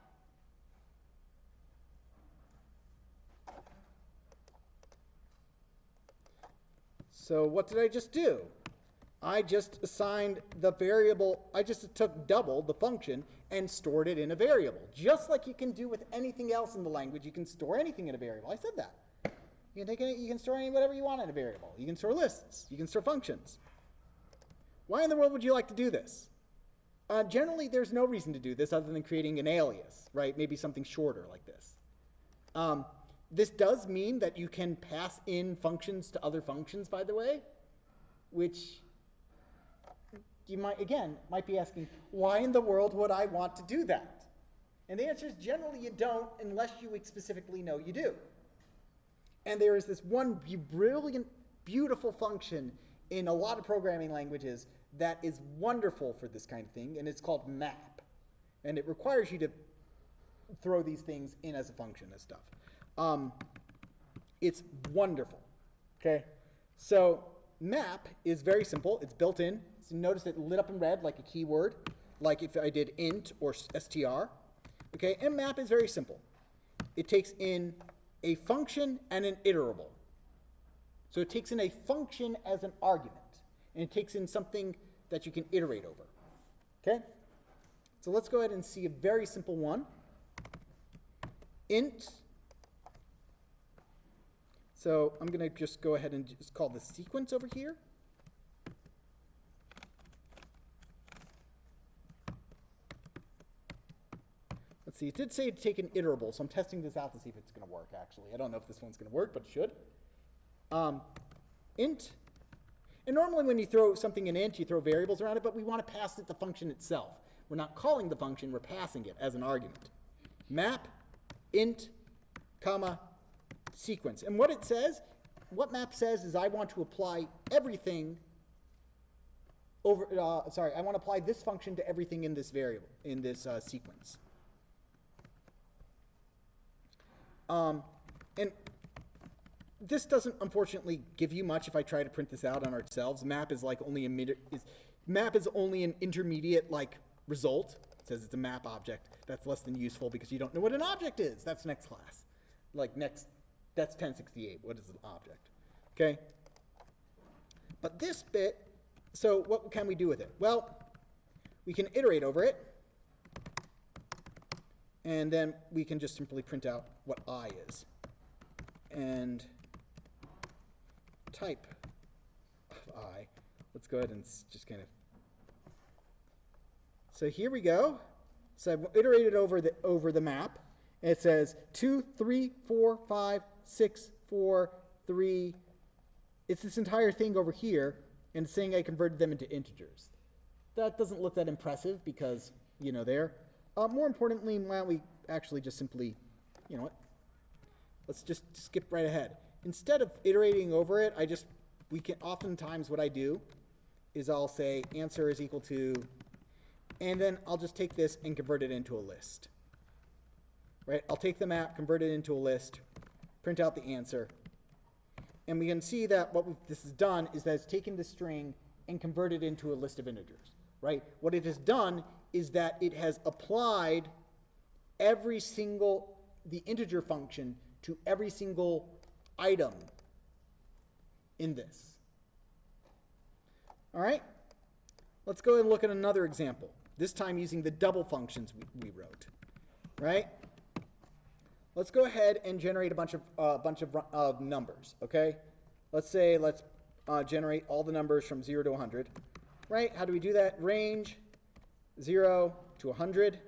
So what did I just do? I just assigned the variable, I just took double the function and stored it in a variable. Just like you can do with anything else in the language, you can store anything in a variable. I said that. You can store whatever you want in a variable. You can store lists. You can store functions. Why in the world would you like to do this? Generally, there's no reason to do this other than creating an alias, right? Maybe something shorter like this. This does mean that you can pass in functions to other functions, by the way, which you might be asking, why in the world would I want to do that? And the answer is generally you don't unless you specifically know you do. And there is this one brilliant, beautiful function in a lot of programming languages that is wonderful for this kind of thing, and it's called map. And it requires you to throw these things in as a function and stuff. It's wonderful, okay? So map is very simple. It's built in. So notice it lit up in red like a keyword, like if I did int or str, okay? And map is very simple. It takes in a function and an iterable. So it takes in a function as an argument, and it takes in something that you can iterate over, okay? So let's go ahead and see a very simple one. Int. So I'm going to just go ahead and just call this sequence over here. Let's see, it did say to take an iterable, so I'm testing this out to see if it's going to work, actually. I don't know if this one's going to work, but it should. Int. And normally when you throw something in int, you throw variables around it, but we want to pass it the function itself. We're not calling the function, we're passing it as an argument. Map, int, comma, sequence. And what it says, what map says is I want to apply everything over, I want to apply this function to everything in this variable, in this sequence. And this doesn't, unfortunately, give you much if I try to print this out on ourselves. Map is like only map is only an intermediate result. It says it's a map object. That's less than useful because you don't know what an object is. That's next class. That's 1068. What is an object? Okay? But this bit, so what can we do with it? Well, we can iterate over it. And then we can just simply print out what I is. And type of I. Let's go ahead and just kind of. So here we go. So I've iterated over the map. And it says 2, 3, 4, 5, 6, 4, 3. It's this entire thing over here, and it's saying I converted them into integers. That doesn't look that impressive because, there. More importantly, why don't we actually just simply, what? Let's just skip right ahead. Instead of iterating over it, oftentimes what I do is I'll say answer is equal to, and then I'll just take this and convert it into a list. Right? I'll take the map, convert it into a list, print out the answer, and we can see that what this has done is that it's taken the string and converted it into a list of integers. Right? What it has done is that it has applied the integer function to every single item in this. All right? Let's go ahead and look at another example, this time using the double functions we wrote. Right? Let's go ahead and generate a bunch of numbers, okay? Let's generate all the numbers from 0 to 100. Right? How do we do that? Range 0 to 100.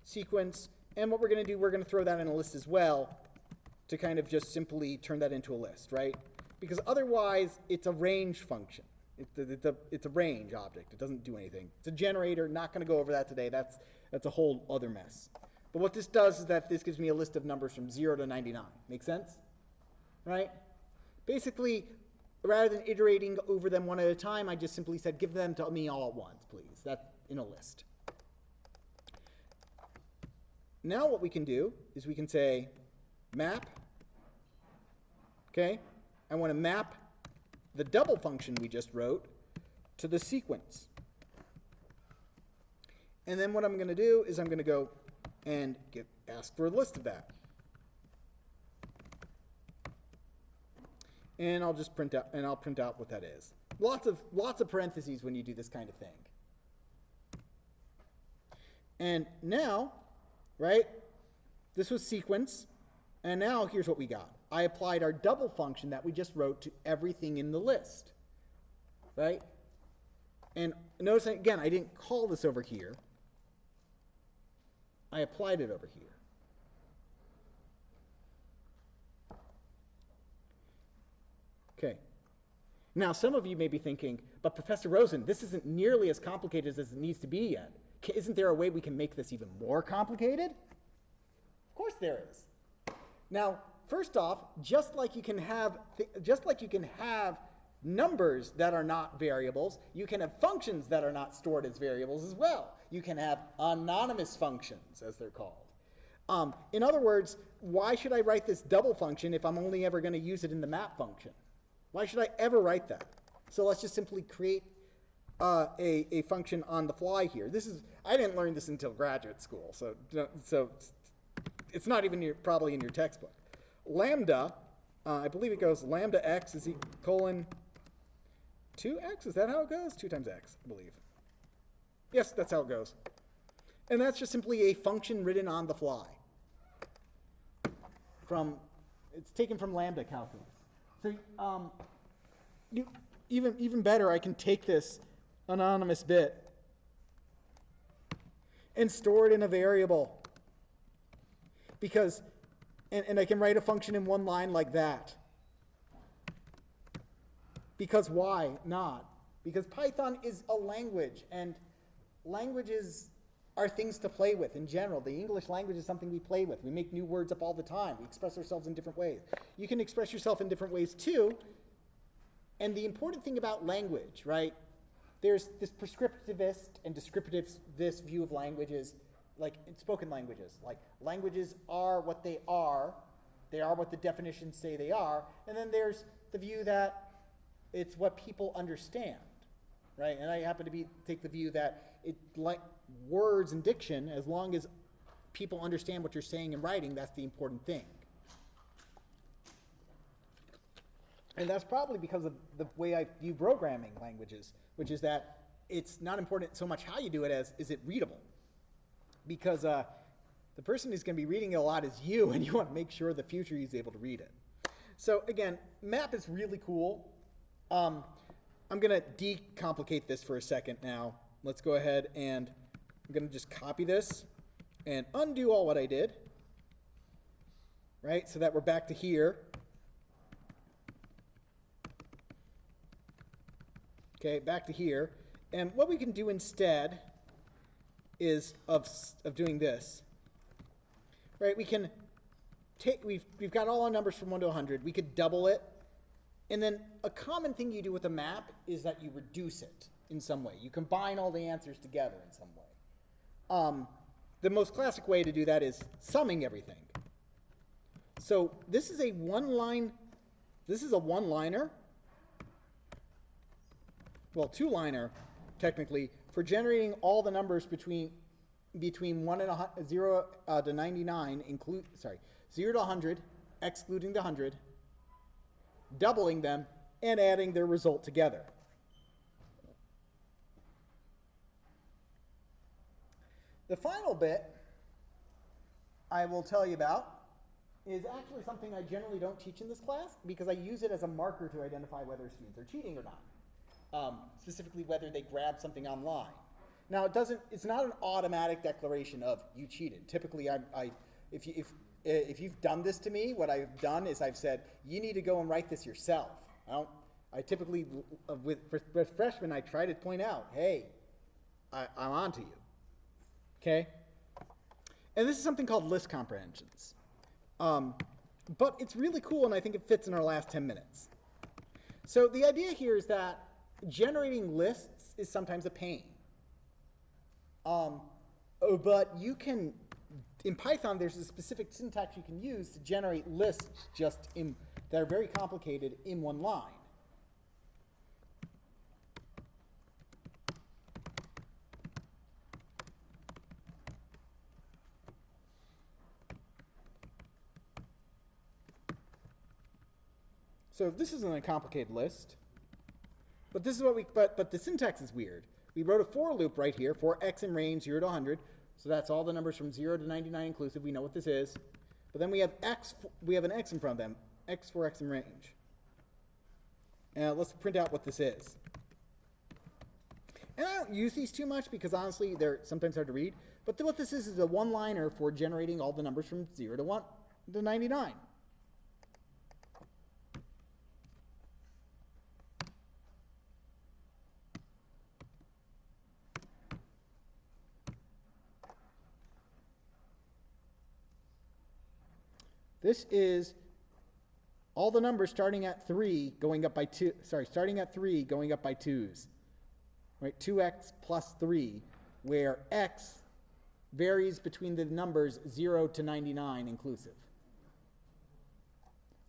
Sequence. And what we're going to do, we're going to throw that in a list as well to kind of just simply turn that into a list, right? Because otherwise, it's a range function. It's a range object. It doesn't do anything. It's a generator. Not going to go over that today. That's a whole other mess. But what this does is that this gives me a list of numbers from 0 to 99. Make sense? Right? Basically, rather than iterating over them one at a time, I just simply said, give them to me all at once, please. That's in a list. Now what we can do is we can say map. Okay? I want to map the double function we just wrote to the sequence. And then what I'm going to do is I'm going to go and ask for a list of that. And I'll just print out what that is. Lots of parentheses when you do this kind of thing. And now, right, this was sequence, and now here's what we got. I applied our double function that we just wrote to everything in the list, right? And notice, again, I didn't call this over here. I applied it over here. Okay. Now, some of you may be thinking, but Professor Rosen, this isn't nearly as complicated as it needs to be yet. Isn't there a way we can make this even more complicated? Of course there is. Now, first off, just like you can have numbers that are not variables, you can have functions that are not stored as variables as well. You can have anonymous functions, as they're called. In other words, why should I write this double function if I'm only ever going to use it in the map function? Why should I ever write that? So let's just simply create a function on the fly here. I didn't learn this until graduate school, so it's not even probably in your textbook. Lambda, I believe it goes lambda x is colon 2x. Is that how it goes? 2 times x, I believe. Yes, that's how it goes. And that's just simply a function written on the fly. It's taken from lambda calculus. So even better, I can take this anonymous bit and store it in a variable. Because, and I can write a function in one line like that. Because why not? Because Python is a language, and languages are things to play with in general. The English language is something we play with. We make new words up all the time. We express ourselves in different ways. You can express yourself in different ways too. And the important thing about language, right? There's this prescriptivist and descriptivist view of languages, like in spoken languages. Like languages are what they are what the definitions say they are. And then there's the view that it's what people understand, right? And I happen to take the view that like words and diction, as long as people understand what you're saying and writing, that's the important thing. And that's probably because of the way I view programming languages, which is that it's not important so much how you do it as is it readable. Because the person who's going to be reading it a lot is you, and you want to make sure the future is able to read it. So again, map is really cool. I'm going to decomplicate this for a second now. Let's go ahead and I'm going to just copy this and undo all what I did, right? So that we're back to here. Okay, back to here. And what we can do instead is of doing this, right? We can take, we've got all our numbers from 1 to 100. We could double it. And then a common thing you do with a map is that you reduce it in some way. You combine all the answers together in some way. The most classic way to do that is summing everything. So this is a one-liner. Well, two-liner, technically, for generating all the numbers between 1 and 0 to 99, 0 to 100, excluding the 100, doubling them, and adding their result together. The final bit I will tell you about is actually something I generally don't teach in this class because I use it as a marker to identify whether students are cheating or not, specifically whether they grab something online. Now, it's not an automatic declaration of you cheated. Typically, if you've done this to me, what I've done is I've said, you need to go and write this yourself. I typically, with freshmen, I try to point out, hey, I'm on to you. Okay? And this is something called list comprehensions. But it's really cool, and I think it fits in our last 10 minutes. So the idea here is that generating lists is sometimes a pain. But you can, in Python, there's a specific syntax you can use to generate lists that are very complicated in one line. So this isn't a complicated list, but this is what but the syntax is weird. We wrote a for loop right here for x in range 0 to 100. So that's all the numbers from 0 to 99 inclusive. We know what this is. But then we have an x in front of them, x for x in range. And let's print out what this is. And I don't use these too much because honestly, they're sometimes hard to read. But what this is a one-liner for generating all the numbers from 0 to 99. This is all the numbers starting at 3 going up by 2, starting at 3 going up by 2's. Right, 2x plus 3, where x varies between the numbers 0 to 99 inclusive.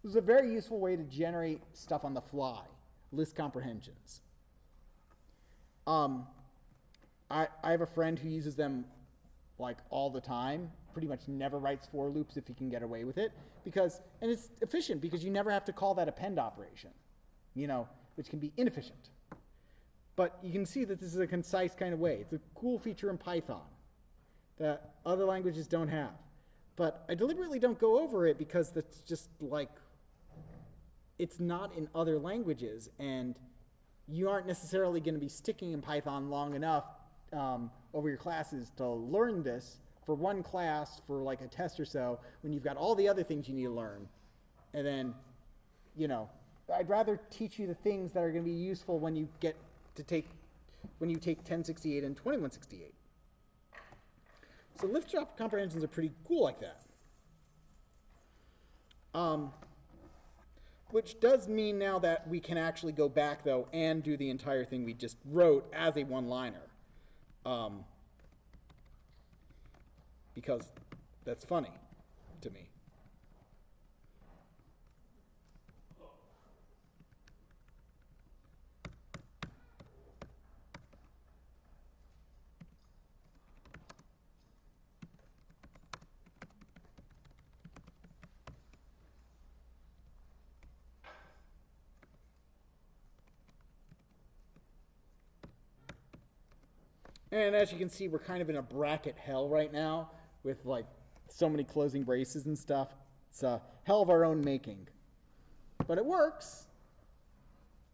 This is a very useful way to generate stuff on the fly, list comprehensions. I have a friend who uses them like all the time, pretty much never writes for loops if he can get away with it, and it's efficient because you never have to call that append operation, which can be inefficient. But you can see that this is a concise kind of way. It's a cool feature in Python that other languages don't have. But I deliberately don't go over it because that's just it's not in other languages, and you aren't necessarily going to be sticking in Python long enough over your classes to learn this for one class for like a test or so when you've got all the other things you need to learn. And then, I'd rather teach you the things that are going to be useful when you take 1068 and 2168. So list comprehensions are pretty cool like that. Which does mean now that we can actually go back, though, and do the entire thing we just wrote as a one-liner. Because that's funny to me. And as you can see, we're kind of in a bracket hell right now with like so many closing braces and stuff. It's a hell of our own making. But it works.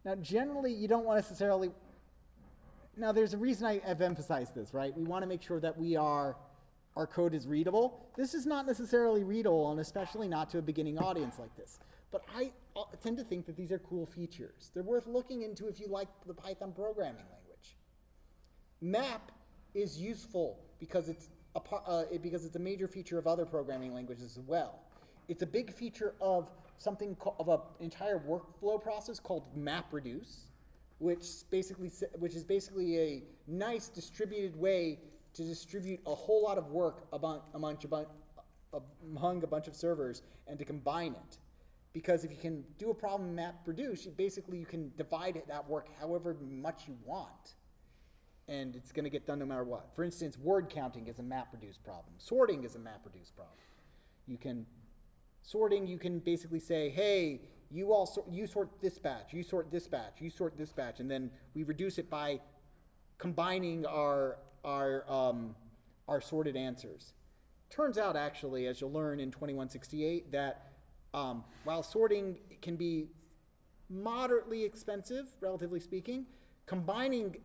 Now, generally, you don't want necessarily... Now, there's a reason I've emphasized this, right? We want to make sure that our code is readable. This is not necessarily readable, and especially not to a beginning audience like this. But I tend to think that these are cool features. They're worth looking into if you like the Python programming language. Map is useful because it's a major feature of other programming languages as well. It's a big feature of of an entire workflow process called MapReduce, which is basically a nice distributed way to distribute a whole lot of work among a bunch of servers and to combine it. Because if you can do a problem in MapReduce, you can divide that work however much you want. And it's going to get done no matter what. For instance, word counting is a MapReduce problem. Sorting is a MapReduce problem. You can basically say, hey, you sort this batch, you sort this batch, you sort this batch, and then we reduce it by combining our sorted answers. Turns out, actually, as you'll learn in 2168, that while sorting can be moderately expensive, relatively speaking, combining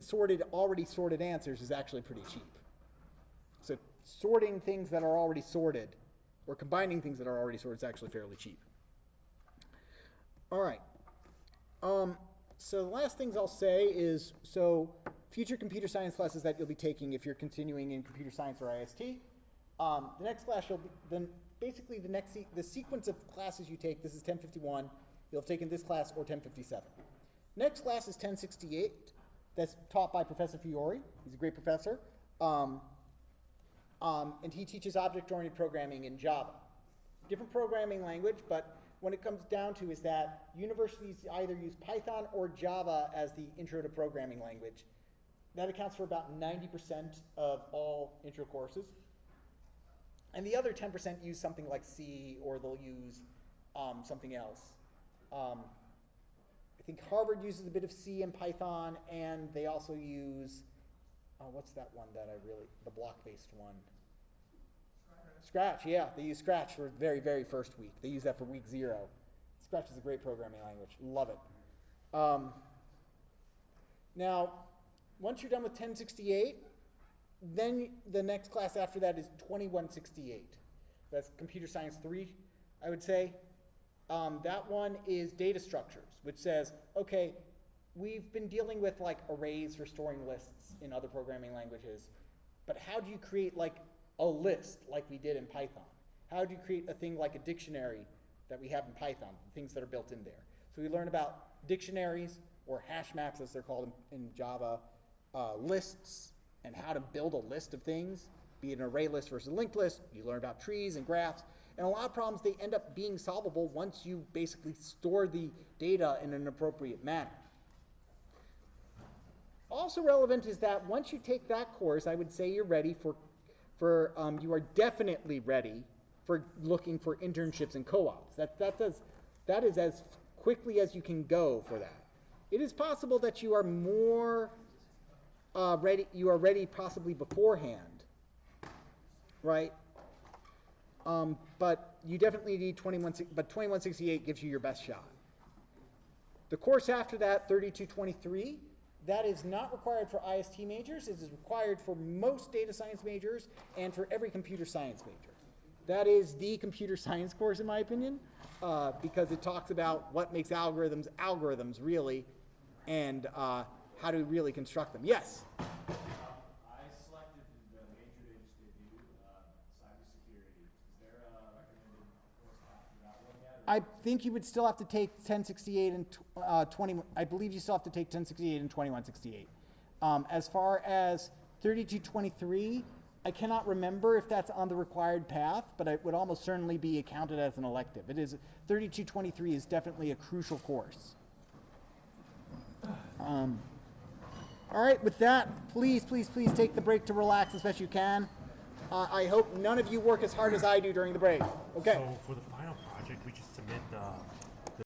already sorted answers is actually pretty cheap. So sorting things that are already sorted, or combining things that are already sorted, is actually fairly cheap. All right. So the last things I'll say is, future computer science classes that you'll be taking if you're continuing in computer science or IST, The next class then basically the sequence of classes you take, this is 1051, you'll have taken this class or 1057. Next class is 1068, that's taught by Professor Fiore. He's a great professor. And he teaches object-oriented programming in Java. Different programming language, but when it comes down to is that universities either use Python or Java as the intro to programming language. That accounts for about 90% of all intro courses. And the other 10% use something like C, or they'll use something else. I think Harvard uses a bit of C and Python, and they also use, what's that one that the block-based one? Scratch, yeah, they use Scratch for the very, very first week. They use that for week 0. Scratch is a great programming language. Love it. Now, once you're done with 1068, then the next class after that is 2168. That's Computer Science 3, I would say. That one is data structures, which says, okay, we've been dealing with like arrays for storing lists in other programming languages, but how do you create like a list like we did in Python? How do you create a thing like a dictionary that we have in Python, the things that are built in there? So we learn about dictionaries, or hash maps as they're called in Java, lists, and how to build a list of things, be it an array list versus a linked list. You learn about trees and graphs. And a lot of problems, they end up being solvable once you basically store the data in an appropriate manner. Also relevant is that once you take that course, I would say you're ready you are definitely ready for looking for internships and co-ops. That is as quickly as you can go for that. It is possible that you are more ready possibly beforehand, right? But you definitely need 2168 gives you your best shot. The course after that, 3223, that is not required for IST majors. It is required for most data science majors and for every computer science major. That is the computer science course, in my opinion, because it talks about what makes algorithms really, and how to really construct them. Yes? I selected the major they just debuted, cybersecurity. Is there a recommended course after that one yet? I think you would still have to take 1068 and 20. I believe you still have to take 1068 and 2168. As far as 3223, I cannot remember if that's on the required path, but it would almost certainly be accounted as an elective. 3223 is definitely a crucial course. All right, with that, please take the break to relax as best you can. I hope none of you work as hard as I do during the break. Okay. So for the